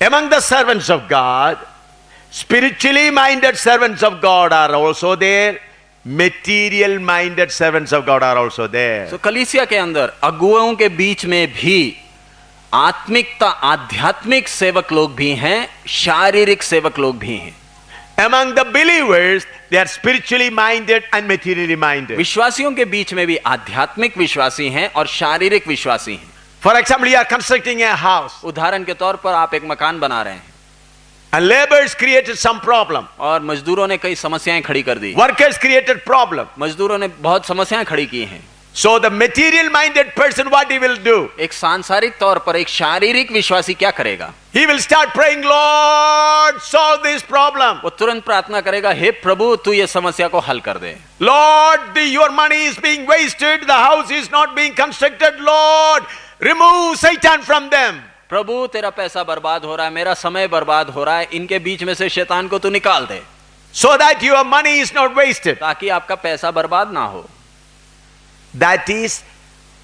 among the servants of God, spiritually minded servants of God are also there. Material minded servants of God are also there. So कलीसिया के अंदर अगुओं के बीच में भी आध्यात्मिक सेवक लोग भी हैं, शारीरिक सेवक लोग भी हैं। Among the believers, they are spiritually minded and materially minded. विश्वासियों के बीच में भी आध्यात्मिक विश्वासी हैं और शारीरिक विश्वासी हैं। For example, you are constructing a house. उदाहरण के तौर पर आप एक मकान बना रहे हैं। And laborers created some problem. और मजदूरों ने कई समस्याएं खड़ी कर दी। Workers created problem. मजदूरों ने बहुत समस्याएं खड़ी की हैं। So the material minded person, what he will do? एक सांसारिक तौर पर एक शारीरिक विश्वासी क्या करेगा? He will start praying, "Lord, solve this problem." वो तुरंत प्रार्थना करेगा, हे प्रभु तू ये समस्या को हल कर दे। Lord, your money is being wasted, the house is not being constructed. Lord, remove Satan from them. प्रभु तेरा पैसा बर्बाद हो रहा है, मेरा समय बर्बाद हो रहा है, इनके बीच में से शैतान को तू निकाल दे। So that your money is not wasted. ताकि आपका पैसा बर्बाद ना हो। That is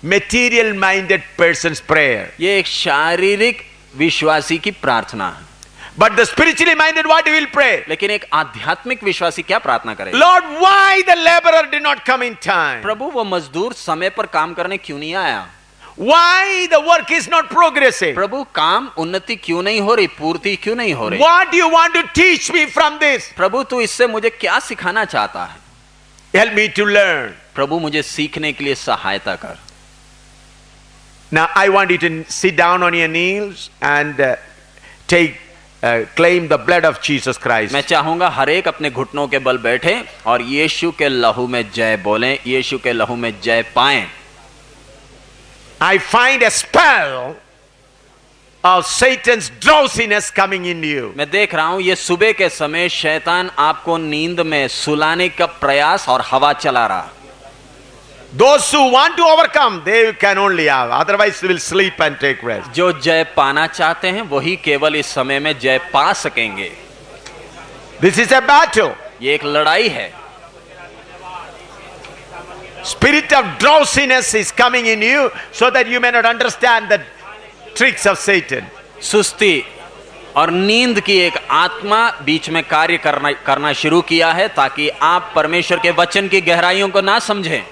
material minded person's prayer. ये एक शारीरिक विश्वासी की प्रार्थना है। But the spiritually minded, what he will pray? लेकिन एक आध्यात्मिक विश्वासी क्या प्रार्थना करेगा? Lord, why the laborer did not come in time? प्रभु वो मजदूर समय पर काम करने क्यों नहीं आया? Why the work is not progressing? प्रभु काम उन्नति क्यों नहीं हो रही, पूर्ति क्यों नहीं हो रही? What do you want to teach me from this? प्रभु तू इससे मुझे क्या सिखाना चाहता है? Help me to learn. प्रभु मुझे सीखने के लिए सहायता कर। Now I want you to sit down on your knees and claim the blood of Jesus Christ. मैं चाहूंगा हर एक अपने घुटनों के बल बैठे और यीशु के लहू में जय बोलें, यीशु के लहू में जय पाएं। I find a spell of Satan's drowsiness coming in you. मैं देख रहा हूं ये सुबह के समय शैतान आपको नींद में सुलाने का प्रयास और हवा चला रहा। Those who want to overcome, they can only have. Otherwise, they will sleep and take rest. जो जय पाना चाहते हैं वही केवल इस समय में जय पा सकेंगे। This is a battle. ये एक लड़ाई है। Spirit of drowsiness is coming in you so that you may not understand the tricks of Satan. सुस्ती और नींद की एक आत्मा बीच में कार्य करना शुरू किया है ताकि आप परमेश्वर के वचन की गहराइयों को ना समझें।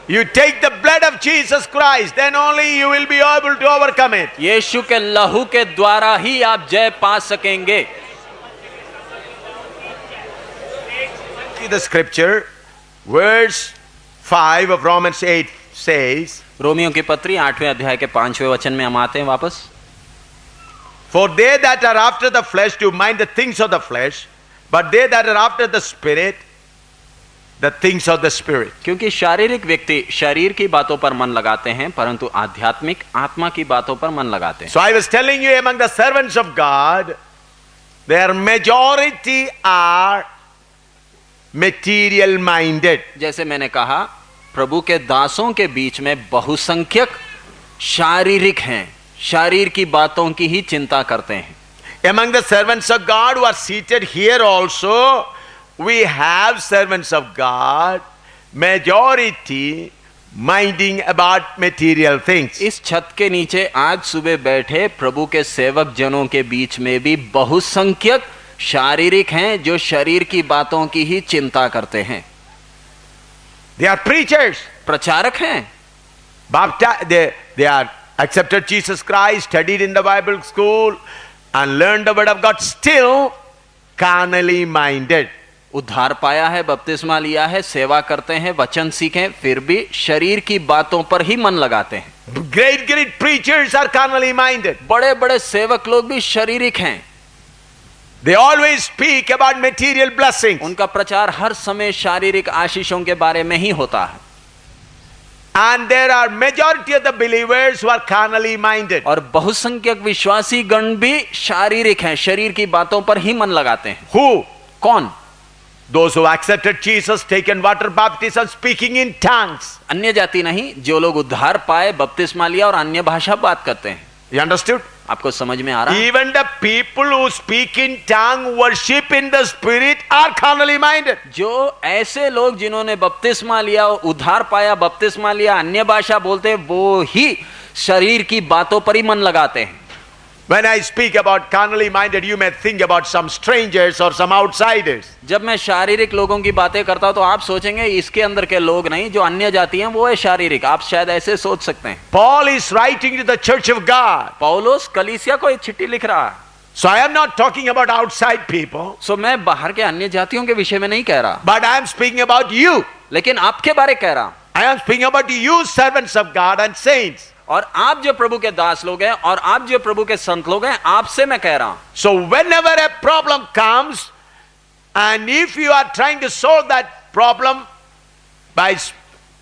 You take the blood of Jesus Christ, then only you will be able to overcome it. यीशु के लहू के द्वारा ही आप जय पा सकेंगे। See the scripture, verse 5 of Romans 8 says, रोमियों की पत्री 8वें अध्याय के 5वें वचन में हम आते हैं वापस। For they that are after the flesh do mind the things of the flesh, but they that are after the spirit, the things of the spirit. क्योंकि शारीरिक व्यक्ति शरीर की बातों पर मन लगाते हैं परंतु आध्यात्मिक आत्मा की बातों पर मन लगाते हैं। So I was telling you, among the servants of God, their majority are material minded. जैसे मैंने कहा, प्रभु के दासों के बीच में बहुसंख्यक शारीरिक हैं, शरीर की बातों की ही चिंता करते हैं। Among the servants of God who are seated here also, we have servants of God, majority minding about material things. इस छत के नीचे आज सुबह बैठे प्रभु के सेवक जनों के बीच में भी बहुसंख्यक शारीरिक हैं जो शरीर की बातों की ही चिंता करते हैं। They are preachers. प्रचारक हैं। They are accepted Jesus Christ, studied in the Bible school and learned the word of God, still carnally minded. उद्धार पाया है, बपतिस्मा लिया है, सेवा करते हैं, वचन सीखे, फिर भी शरीर की बातों पर ही मन लगाते हैं। Great preachers are carnally minded. बड़े बड़े सेवक लोग भी शारीरिक हैं। They always speak about material blessings. उनका प्रचार हर समय शारीरिक आशीषों के बारे में ही होता है। And there are majority of the believers who are carnally minded. और बहुसंख्यक विश्वासी गण भी शारीरिक हैं, शरीर की बातों पर ही मन लगाते हैं। Who? कौन? Those who accepted Jesus, taken water baptism, speaking in tongues. अन्य जाति नहीं, जो लोग उद्धार पाए, बपतिस्मा लिया और अन्य भाषा बात करते हैं। You understood? आपको समझ में आ रहा है? Even the people who speak in tongue, worship in the spirit, are carnally minded. जो ऐसे लोग जिन्होंने बपतिस्मा लिया, उद्धार पाया, बपतिस्मा लिया, अन्य भाषा बोलते हैं, वो ही शरीर की बातों पर ही मन लगाते हैं। When I speak about carnally minded, you may think about some strangers or some outsiders. जब मैं शारीरिक लोगों की बातें करता हूं तो आप सोचेंगे इसके अंदर के लोग नहीं, जो अन्य जाति हैं वो है शारीरिक। आप शायद ऐसे सोच सकते हैं। Paul is writing to the church of God. पौलुस कलीसिया को एक चिट्ठी लिख रहा है। So I am not talking about outside people. सो मैं बाहर के अन्य जातियों के विषय में नहीं कह रहा, But I am speaking about you. लेकिन आपके बारे कह रहा हूं। I am speaking about you, servants of God and saints. और आप जो प्रभु के दास लोग हैं और आप जो प्रभु के संत लोग हैं, आपसे मैं कह रहा हूं। So whenever a problem comes, and if you are trying to solve that problem by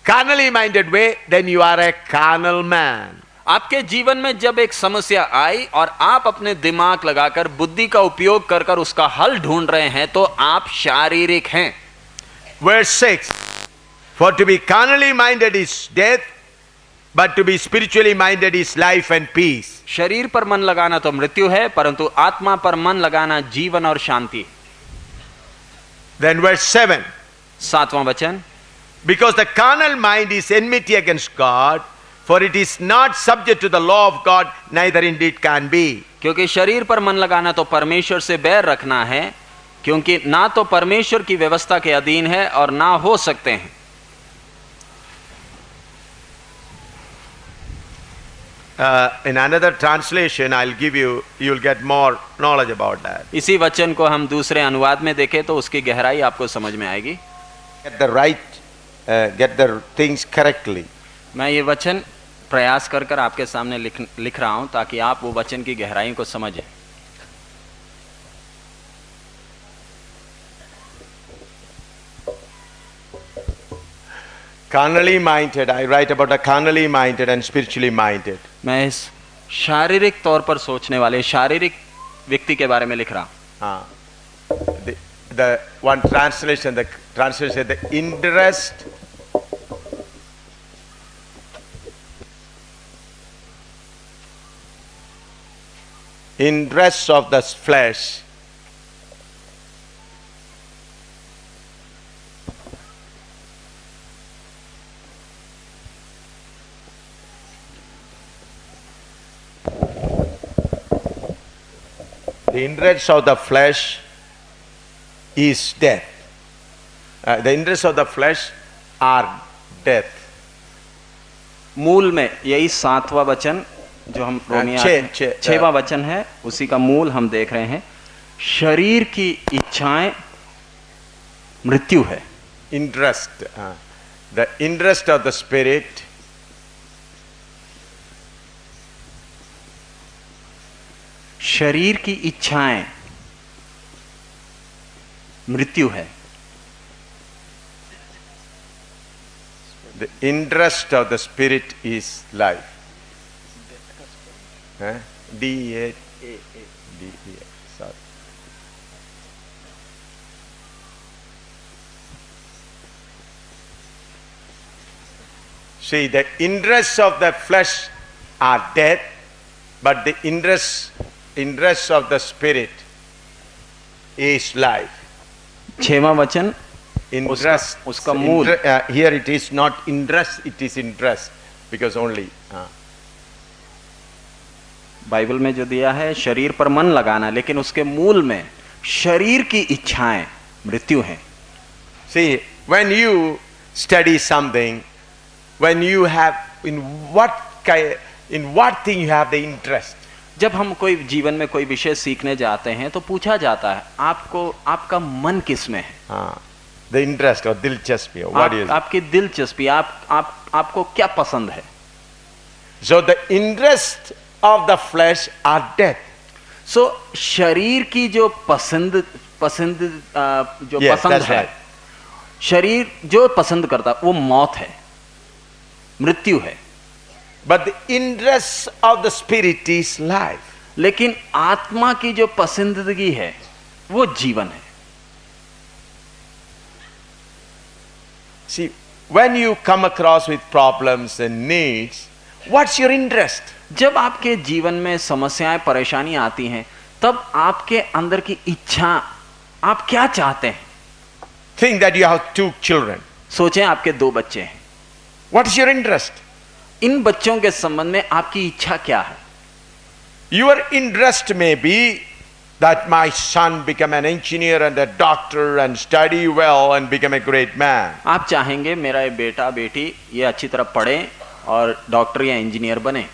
carnally minded way, then you are a carnal man. आपके जीवन में जब एक समस्या आई और आप अपने दिमाग लगाकर बुद्धि का उपयोग कर कर उसका हल ढूंढ रहे हैं, तो आप शारीरिक हैं। Verse 6, for to be carnally minded is death, but to be spiritually minded is life and peace. शरीर पर मन लगाना तो मृत्यु है, परंतु आत्मा पर मन लगाना जीवन और शांति। Then verse 7, 7वां वचन, because the carnal mind is enmity against God, for it is not subject to the law of God, neither indeed can be. क्योंकि शरीर पर मन लगाना तो परमेश्वर से बैर रखना है, क्योंकि ना तो परमेश्वर की व्यवस्था के अधीन है और ना हो सकते हैं। In another translation, I'll give you, you'll get more knowledge about that. इसी वचन को हम दूसरे अनुवाद में देखें तो उसकी गहराई आपको समझ में आएगी। Get the things correctly. मैं ये वचन प्रयास कर कर आपके सामने लिख रहा हूं ताकि आप वो वचन की गहराई को समझें। Carnally minded, I write about a carnally minded and spiritually minded. मैं इस शारीरिक तौर पर सोचने वाले शारीरिक व्यक्ति के बारे में लिख रहा हूं। The one translation, the translation said the interest interests of the flesh is death. The interests of the flesh are death. मूल में यही 7वां वचन जो हम रोमिया 6वां वचन है, उसी का मूल हम देख रहे हैं। शरीर की इच्छाएं मृत्यु है। Interest, the interest of the spirit शरीर की इच्छाएं मृत्यु है। The interest of the spirit is life. D-A-D-E. Sorry. See, the interests of the flesh are death, but the interests of the spirit is life. 6वां वचन Interest, उसका मूल here it is not interest, it is interest, because only Bible में जो दिया है शरीर पर मन लगाना, लेकिन उसके मूल में शरीर की इच्छाएं मृत्यु हैं। See, when you study something, when you have in what thing you have the interest, जब हम कोई जीवन में कोई विषय सीखने जाते हैं तो पूछा जाता है आपका मन किस में है? the interest or दिलचस्पी, what is आपकी दिलचस्पी, आपको क्या पसंद है? So the interest of the flesh are death. So शरीर की जो पसंद है, शरीर जो पसंद करता वो मौत है, मृत्यु है। But the interest of the spirit is life. लेकिन आत्मा की जो पसंदगी है वो जीवन है। See, when you come across with problems and needs, what's your interest? जब आपके जीवन में समस्याएं परेशानी आती हैं, तब आपके अंदर की इच्छा, आप क्या चाहते हैं? Think that you have 2 children. सोचें आपके 2 बच्चे हैं। What is your interest? इन बच्चों के संबंध में आपकी इच्छा क्या है? Your interest may be that my son become an engineer and a doctor and study well and become a great man. आप चाहेंगे मेरा ये बेटा बेटी ये अच्छी तरह पढ़े और डॉक्टर या इंजीनियर बने।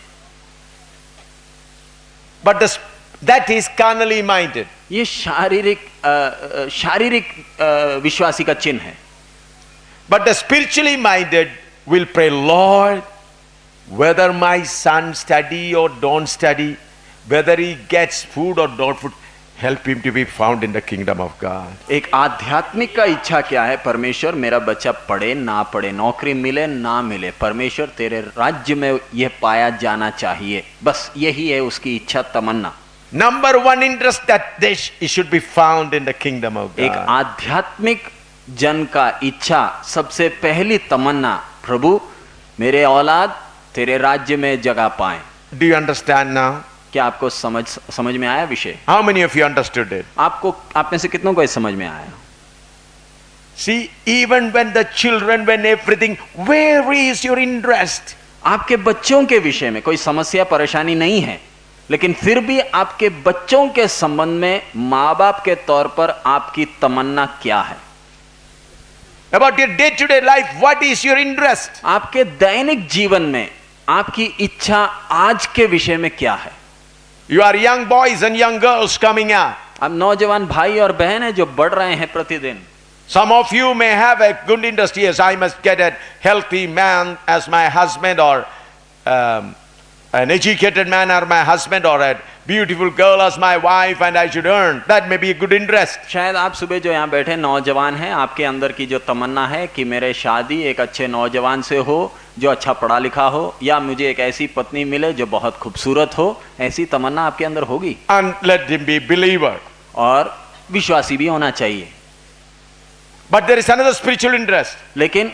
But that is carnally minded. ये शारीरिक विश्वासी का चिन्ह है। But the spiritually minded will pray, Lord, whether my son study or don't study, whether he gets food or not food, help him to be found in the kingdom of God. एक आध्यात्मिक का इच्छा क्या है? परमेश्वर मेरा बच्चा पढ़े ना पढ़े, नौकरी मिले ना मिले, परमेश्वर तेरे राज्य में यह पाया जाना चाहिए। बस यही है उसकी इच्छा, तमन्ना। Number 1 interest that he should be found in the kingdom of God. एक आध्यात्मिक जन का इच्छा, सबसे पहली तमन्ना, प्रभु मेरे औलाद तेरे राज्य में जगह पाएं। Do you understand now? क्या आपको समझ में आया विषय? How many of you understood it? आप में से कितनों को ये समझ में आया? See, even when the children, when everything, where is your interest? आपके बच्चों के विषय में कोई समस्या परेशानी नहीं है, लेकिन फिर भी आपके बच्चों के संबंध में माँ बाप के तौर पर आपकी तमन्ना क्या है? About your day-to-day life, what is your interest? आपके दैनिक जीवन में आपकी इच्छा आज के विषय में क्या है? You are young boys and young girls coming up. अब नौजवान भाई और बहन हैं जो बढ़ रहे हैं प्रतिदिन। Some of you may have a good interest. Yes, I must get a healthy man as my husband, or an educated man as my husband, or a beautiful girl as my wife, and I should earn. That may be a good interest. शायद आप सुबह जो यहाँ बैठे नौजवान हैं, आपके अंदर की जो तमन्ना है कि मेरे शादी एक अच्छे नौजवान से हो जो अच्छा पढ़ा लिखा हो, या मुझे एक ऐसी पत्नी मिले जो बहुत खूबसूरत हो, ऐसी तमन्ना आपके अंदर होगी। And let him be believer. और विश्वासी भी होना चाहिए। But there is another spiritual interest. लेकिन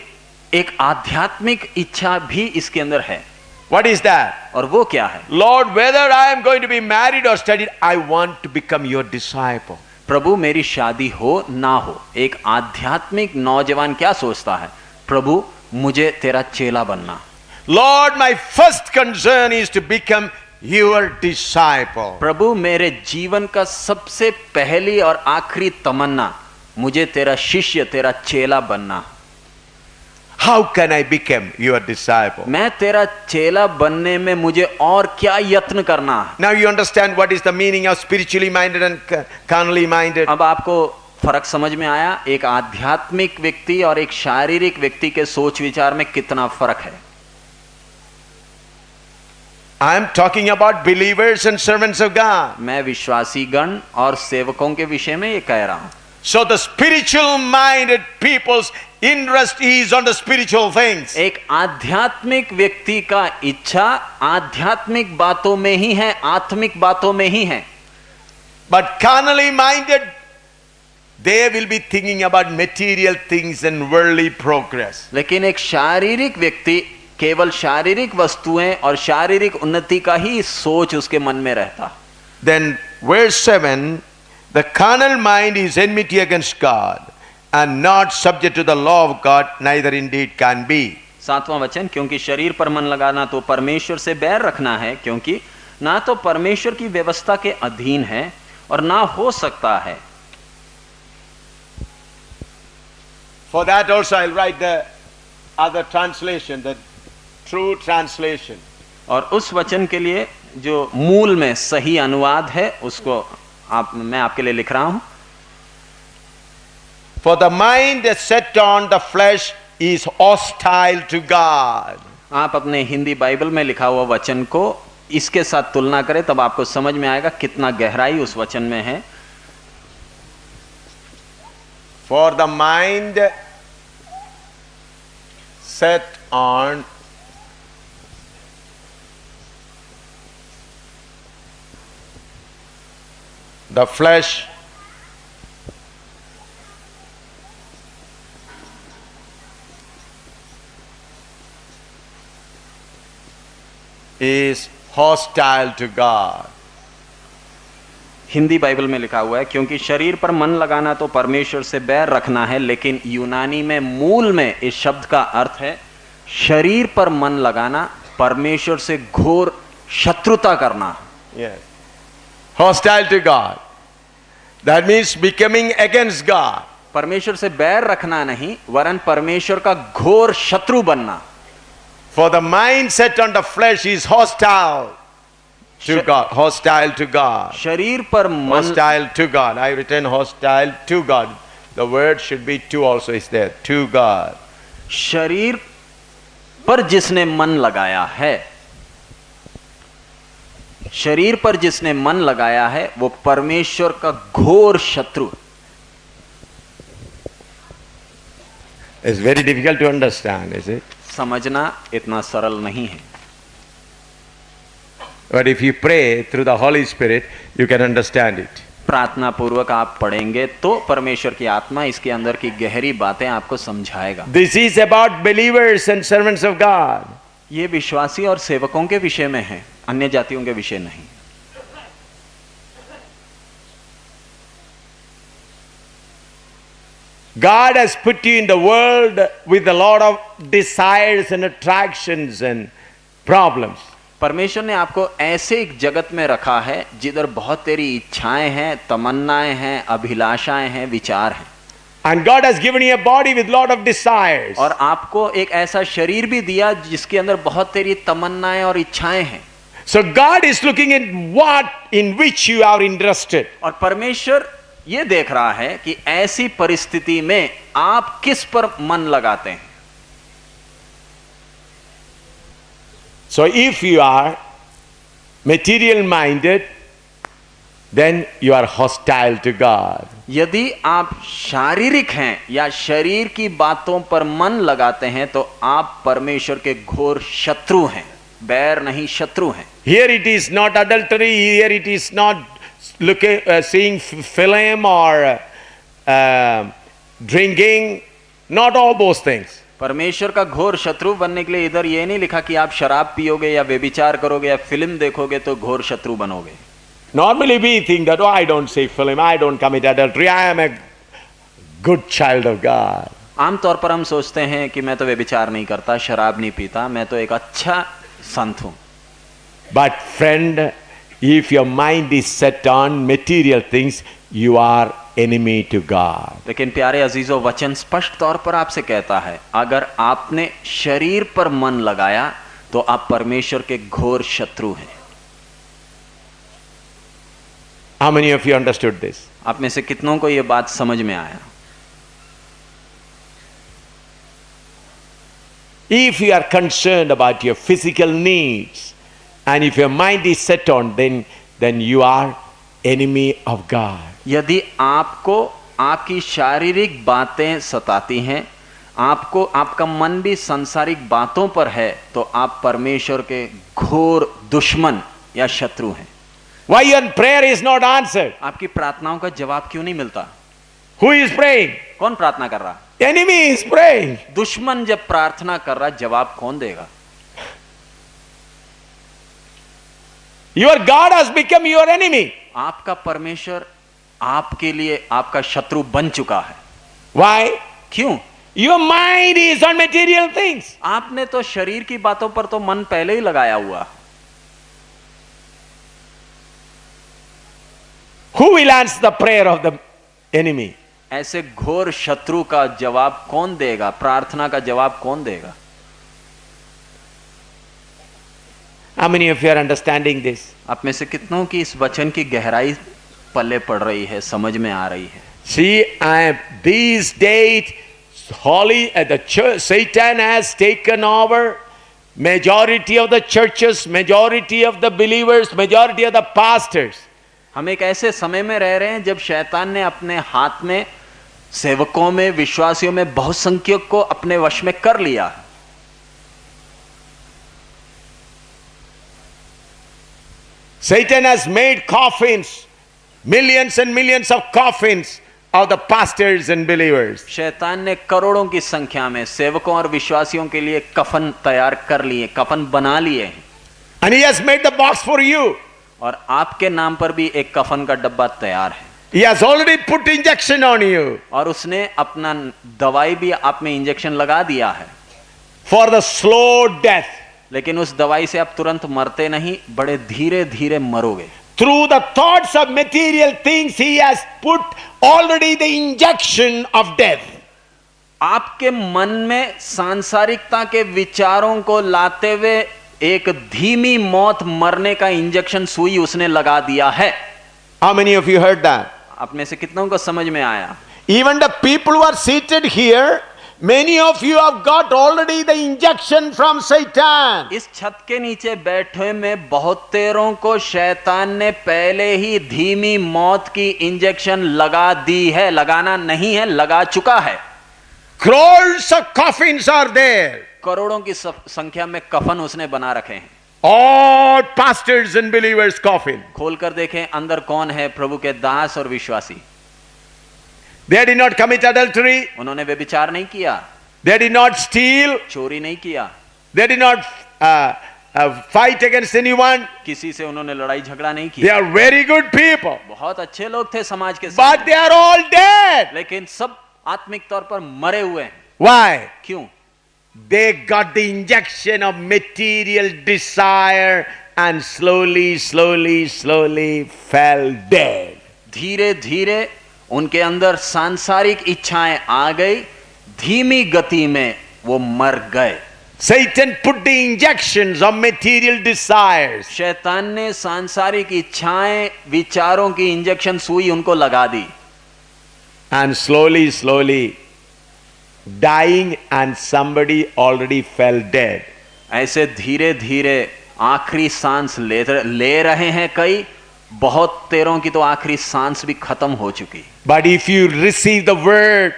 एक आध्यात्मिक इच्छा भी इसके अंदर है। What is that? और वो क्या है? Lord, whether I am going to be married or studied, I want to become your disciple. प्रभु मेरी शादी हो ना हो, एक आध्यात्मिक नौजवान क्या सोचता है? प्रभु मुझे तेरा चेला बनना। Lord, my first concern is to become your disciple. प्रभु मेरे जीवन का सबसे पहली और आखिरी तमन्ना मुझे तेरा शिष्य, तेरा चेला बनना। How can I become your disciple? मैं तेरा चेला बनने में मुझे और क्या यत्न करना है? Now you understand what is the meaning of spiritually minded and carnally minded. अब आपको फर्क समझ में आया? एक आध्यात्मिक व्यक्ति और एक शारीरिक व्यक्ति के सोच विचार में कितना फर्क है। I am talking about believers and servants of God. मैं विश्वासी गण और सेवकों के विषय में ये कह रहा हूं। So the spiritual minded people's interest is on the spiritual things. एक आध्यात्मिक व्यक्ति का इच्छा आध्यात्मिक बातों में ही है, आत्मिक बातों में ही है। But carnally minded, they will be thinking about material things and worldly progress. लेकिन एक शारीरिक व्यक्ति केवल शारीरिक वस्तुएं और शारीरिक उन्नति का ही सोच उसके मन में रहता। Then verse 7, the carnal mind is enmity against God and not subject to the law of God, neither indeed can be. 7वां वचन, क्योंकि शरीर पर मन लगाना तो परमेश्वर से बैर रखना है, क्योंकि ना तो परमेश्वर की व्यवस्था के अधीन है और ना हो सकता है। For that also I'll write the other translation, the true translation. और उस वचन के लिए जो मूल में सही अनुवाद है उसको मैं आपके लिए लिख रहा हूं। For the mind that set on the flesh is hostile to God. आप अपने हिंदी बाइबल में लिखा हुआ वचन को इसके साथ तुलना करें तब आपको समझ में आएगा कितना गहराई उस वचन में है। For the mind set on the flesh is hostile to God. Hindi Bible में लिखा हुआ है, क्योंकि शरीर पर मन लगाना तो परमेश्वर से बैर रखना है, लेकिन यूनानी में मूल में इस शब्द का अर्थ है शरीर पर मन लगाना, परमेश्वर से घोर शत्रुता करना। Yes. Hostile to God. That means becoming against God. परमेश्वर से बैर रखना नहीं वरन परमेश्वर का घोर शत्रु बनना। For the mind set on the flesh is hostile to God. Hostile to God. शरीर पर मन, Hostile to God. I written hostile to God. The word should be to also is there. To God. शरीर पर जिसने मन लगाया है, शरीर पर जिसने मन लगाया है वो परमेश्वर का घोर शत्रु। It's very difficult to understand, is it? समझना इतना सरल नहीं है, But if you pray through the Holy Spirit, you can understand it. प्रार्थना पूर्वक आप पढ़ेंगे तो परमेश्वर की आत्मा इसके अंदर की गहरी बातें आपको समझाएगा। This is about believers and servants of God. ये विश्वासी और सेवकों के विषय में है, अन्य जातियों के विषय नहीं। God has put you in the world with a lot of desires and attractions and problems. परमेश्वर ने आपको ऐसे एक जगत में रखा है जिधर बहुत तेरी इच्छाएं हैं, तमन्नाएं हैं, अभिलाषाएं हैं, विचार हैं। And God has given you a body with lot of desires. और आपको एक ऐसा शरीर भी दिया जिसके अंदर बहुत तेरी तमन्नाएं और इच्छाएं हैं। So God is looking at what in which you are interested. और परमेश्वर ये देख रहा है कि ऐसी परिस्थिति में आप किस पर मन लगाते हैं। So if you are material minded, then you are hostile to God. यदि आप शारीरिक हैं या शरीर की बातों पर मन लगाते हैं तो आप परमेश्वर के घोर शत्रु हैं, बैर नहीं शत्रु हैं। Here it is not adultery, here it is not seeing film or drinking, not all those things. परमेश्वर का घोर शत्रु बनने के लिए इधर ये नहीं लिखा कि आप शराब पियोगे या व्यभिचार करोगे या फिल्म देखोगे तो घोर शत्रु बनोगे। Normally we think that, oh, I don't see film, I don't commit adultery, I am a good child of God. आमतौर पर हम सोचते हैं कि मैं तो व्यभिचार नहीं करता, शराब नहीं पीता, मैं तो एक अच्छा संत हूं। But friend, if your mind is set on material things, you are enemy to God. लेकिन प्यारे अजीजों, वचन स्पष्ट तौर पर आपसे कहता है, अगर आपने शरीर पर मन लगाया तो आप परमेश्वर के घोर शत्रु हैं। How many of you understood this? आप में से कितनों को यह बात समझ में आया? If you are concerned about your physical needs and if your mind is set on, then you are enemy of God. यदि आपको आपकी शारीरिक बातें सताती हैं, आपको आपका मन भी सांसारिक बातों पर है, तो आप परमेश्वर के घोर दुश्मन या शत्रु हैं। Why your prayer is not answered? आपकी प्रार्थनाओं का जवाब क्यों नहीं मिलता? Who is praying? कौन प्रार्थना कर रहा? Enemy is praying. दुश्मन जब प्रार्थना कर रहा, जवाब कौन देगा? Your God has become your enemy. आपका परमेश्वर आपके लिए आपका शत्रु बन चुका है। Why? क्यों? Your mind is on material things. आपने तो शरीर की बातों पर तो मन पहले ही लगाया हुआ। Who will answer the prayer of the enemy? ऐसे घोर शत्रु का जवाब कौन देगा? प्रार्थना का जवाब कौन देगा? How many of you are understanding this? आप में से कितनों की इस वचन की गहराई पल्ले पड़ रही है, समझ में आ रही है? See, these days, the church, Satan has taken over majority of the churches, majority of the believers, majority of the pastors. हम एक ऐसे समय में रह रहे हैं जब शैतान ने अपने हाथ में सेवकों में, विश्वासियों में बहुसंख्यक को अपने वश में कर लिया। Satan has made coffins, millions and millions of coffins of the pastors and believers. शैतान ने करोड़ों की संख्या में सेवकों और विश्वासियों के लिए कफन तैयार कर लिए, कफन बना लिए। And he has made the box for you. और आपके नाम पर भी एक कफन का डब्बा तैयार है। He has already put injection on you. और उसने अपना दवाई भी आप में इंजेक्शन लगा दिया है। For the slow death. लेकिन उस दवाई से आप तुरंत मरते नहीं, बड़े धीरे धीरे मरोगे। Through the thoughts of material things, he has put already the injection of death. आपके मन में सांसारिकता के विचारों को लाते हुए एक धीमी मौत, मरने का इंजेक्शन, सुई उसने लगा दिया है। How many of you heard that? आप में से कितनों को समझ में आया? Even the people who are seated here, many of you have got already the injection from Satan. इस छत के नीचे बैठे में बहुत तेरों को शैतान ने पहले ही धीमी मौत की इंजेक्शन लगा दी है। लगाना नहीं है, लगा चुका है। Crores of coffins are there. करोड़ों की संख्या में कफन उसने बना रखे हैं। All pastors and believers coffin. खोलकर देखें अंदर कौन है, प्रभु के दास और विश्वासी। They did not commit adultery. उन्होंने व्यभिचार नहीं किया, They did not steal. चोरी नहीं किया, They did not fight against anyone. किसी से उन्होंने लड़ाई झगड़ा नहीं They किया। are very good people. बहुत अच्छे लोग थे समाज के But सामने, they are all dead. लेकिन सब आत्मिक तौर पर मरे हुए हैं। Why? क्यों? They got the injection of material desire and slowly, slowly, slowly fell dead. धीरे धीरे उनके अंदर सांसारिक इच्छाएं आ गई, धीमी गति में वो मर गए। Satan put the injections of material desires. शैतान ने सांसारिक इच्छाएं, विचारों की इंजेक्शन, सुई उनको लगा दी। And slowly, slowly dying, and somebody already fell dead. ऐसे धीरे धीरे आखिरी सांस ले रहे हैं कई, बहुत तेरों की तो आखिरी सांस भी खत्म हो चुकी। But if you receive the word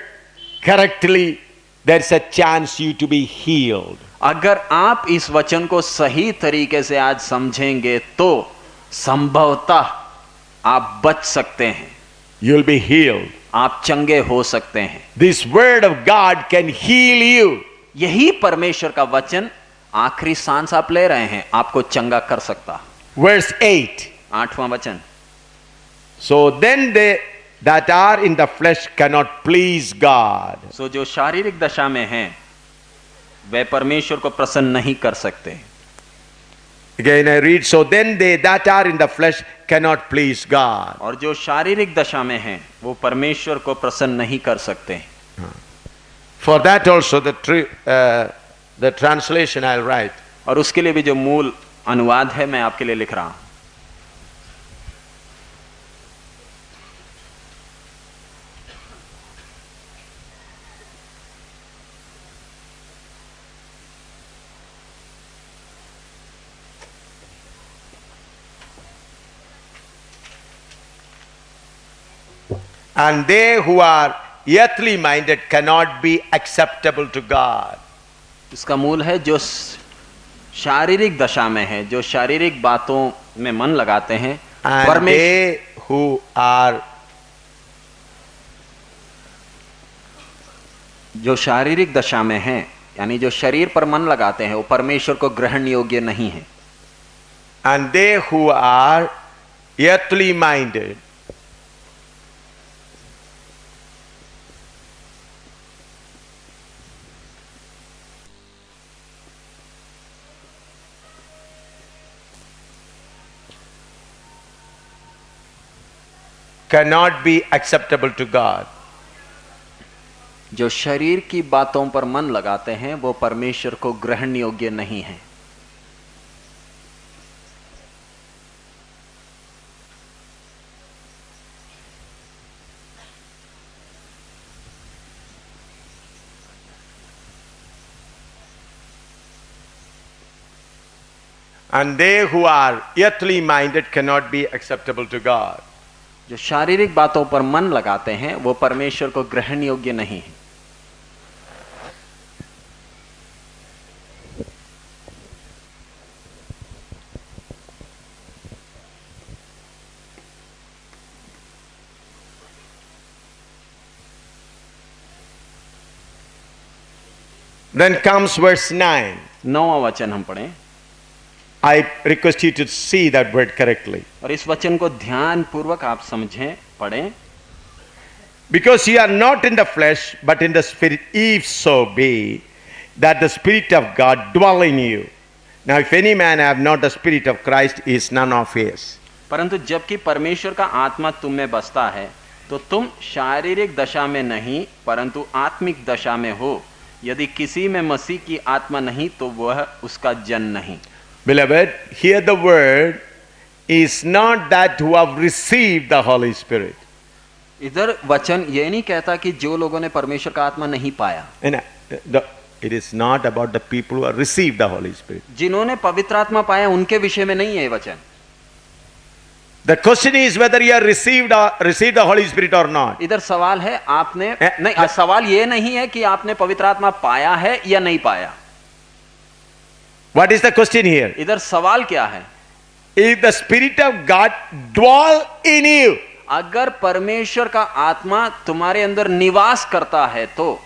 correctly, there's a chance you to be healed. अगर आप इस वचन को सही तरीके से आज समझेंगे तो संभवतः आप बच सकते हैं, You'll be healed. आप चंगे हो सकते हैं। This word of God can heal you. यही परमेश्वर का वचन आखिरी सांस आप ले रहे हैं, आपको चंगा कर सकता। Verse 8. 8वां वचन। So then they that are in the flesh cannot please God. सो जो शारीरिक दशा में हैं वे परमेश्वर को प्रसन्न नहीं कर सकते। Again I read, so then they that are in the flesh cannot please God. और जो शारीरिक दशा में हैं वो परमेश्वर को प्रसन्न नहीं कर सकते। For that also the translation I'll write. और उसके लिए भी जो मूल अनुवाद है मैं आपके लिए लिख रहा हूं। And they who are earthly minded cannot be acceptable to God. इसका मूल है जो शारीरिक दशा में है, जो शारीरिक बातों में मन लगाते हैं, And they who are जो शारीरिक दशा में हैं यानी जो शरीर पर मन लगाते हैं वो परमेश्वर को ग्रहण योग्य नहीं है। and they who are earthly minded cannot be acceptable to God. जो शरीर की बातों पर मन लगाते हैं वो परमेश्वर को ग्रहण योग्य नहीं है। And they who are earthly minded cannot be acceptable to God. जो शारीरिक बातों पर मन लगाते हैं वो परमेश्वर को ग्रहण योग्य नहीं है। Then comes verse 9. 9वां वचन हम पढ़ें। I request you to see that word correctly. और इस वचन को ध्यान पूर्वक आप समझें, पढ़ें। Because ye are not in the flesh, but in the spirit, if so be that the Spirit of God dwell in you. Now if any man have not the Spirit of Christ, he is none of his. परंतु जबकि परमेश्वर का आत्मा तुम में बसता है तो तुम शारीरिक दशा में नहीं परंतु आत्मिक दशा में हो। यदि किसी में मसीह की आत्मा नहीं तो वह उसका जन नहीं। Beloved, here the word is not that who have received the Holy Spirit. इधर वचन ये नहीं कहता कि जो लोगों ने परमेश्वर का आत्मा नहीं पाया। And it is not about the people who have received the Holy Spirit. जिन्होंने पवित्र आत्मा पाया उनके विषय में नहीं है ये वचन। The question is whether you have received the Holy Spirit or not. इधर सवाल है आपने नहीं, सवाल ये नहीं है कि आपने पवित्र आत्मा पाया है या नहीं पाया। What is the question here? इधर सवाल क्या है? If the Spirit of God dwell in you, अगर परमेश्वर का आत्मा तुम्हारे अंदर निवास करता है तो।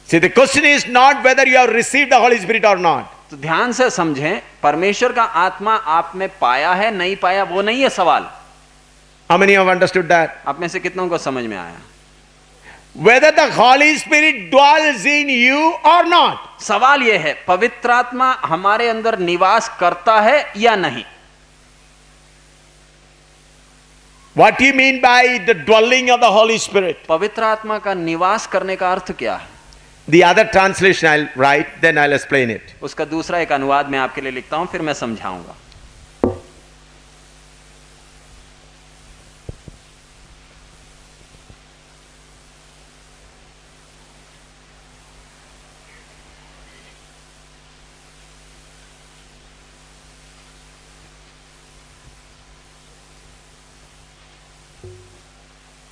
see, the question is not whether you have received the Holy Spirit or not. तो ध्यान से समझें, परमेश्वर का आत्मा आप में पाया है नहीं पाया वो नहीं है सवाल। How many have understood that? आप में से कितनों को समझ में आया? Whether the Holy Spirit dwells in you or not. सवाल यह है पवित्र आत्मा हमारे अंदर निवास करता है या नहीं। What do you mean by the dwelling of the Holy Spirit? पवित्र आत्मा का निवास करने का अर्थ क्या है? The other translation I'll write, then I'll explain it. उसका दूसरा एक अनुवाद मैं आपके लिए लिखता हूं, फिर मैं समझाऊंगा।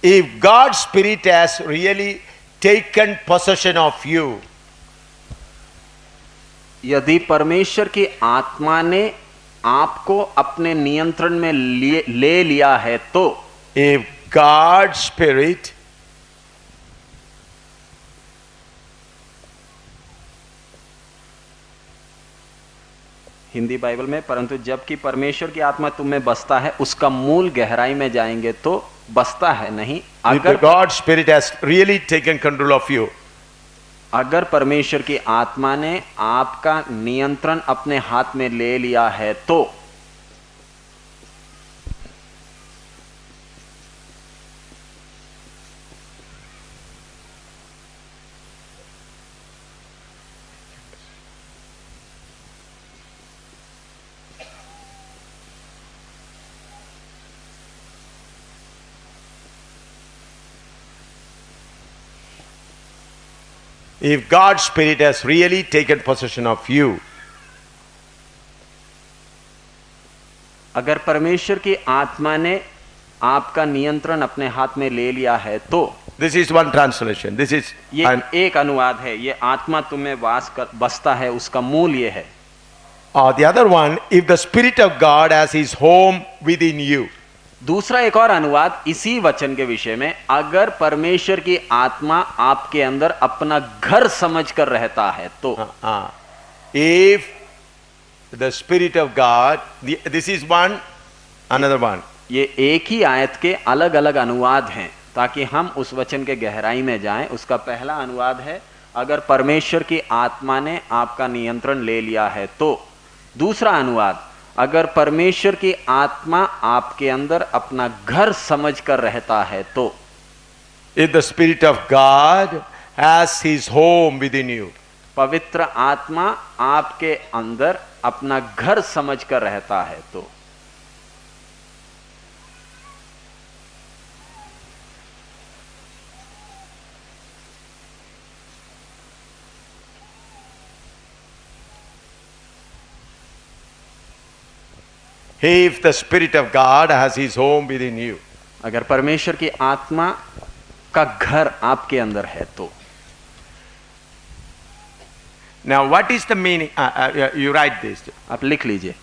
If God's Spirit has really taken possession of you, यदि परमेश्वर की आत्मा ने आपको अपने नियंत्रण में ले लिया है तो, if God's Spirit Hindi Bible में, परंतु जबकि परमेश्वर की आत्मा तुम में बसता है, उसका मूल गहराई में जाएंगे तो बसता है नहीं। If the God Spirit has really taken control of you, अगर परमेश्वर की आत्मा ने आपका नियंत्रण अपने हाथ में ले लिया है तो if God's Spirit has really taken possession of you, अगर परमेश्वर की आत्मा ने आपका नियंत्रण अपने हाथ में ले लिया है तो this is one translation. This is ये एक अनुवाद है, ये आत्मा तुम्हें बसता है, उसका मूल ये है। the other one, if the Spirit of God has His home within you. दूसरा एक और अनुवाद इसी वचन के विषय में, अगर परमेश्वर की आत्मा आपके अंदर अपना घर समझकर रहता है तो If the Spirit of God, this is one, another one. ये एक ही आयत के अलग अलग अनुवाद हैं ताकि हम उस वचन के गहराई में जाएं। उसका पहला अनुवाद है, अगर परमेश्वर की आत्मा ने आपका नियंत्रण ले लिया है तो। दूसरा अनुवाद, अगर परमेश्वर की आत्मा आपके अंदर अपना घर समझकर रहता है तो। If the Spirit of God has His home within you. पवित्र आत्मा आपके अंदर अपना घर समझकर रहता है तो। If the Spirit of God has His home within you. अगर परमेश्वर की आत्मा का घर आपके अंदर है तो। Now what is the meaning? You write this. आप लिख लीजिए।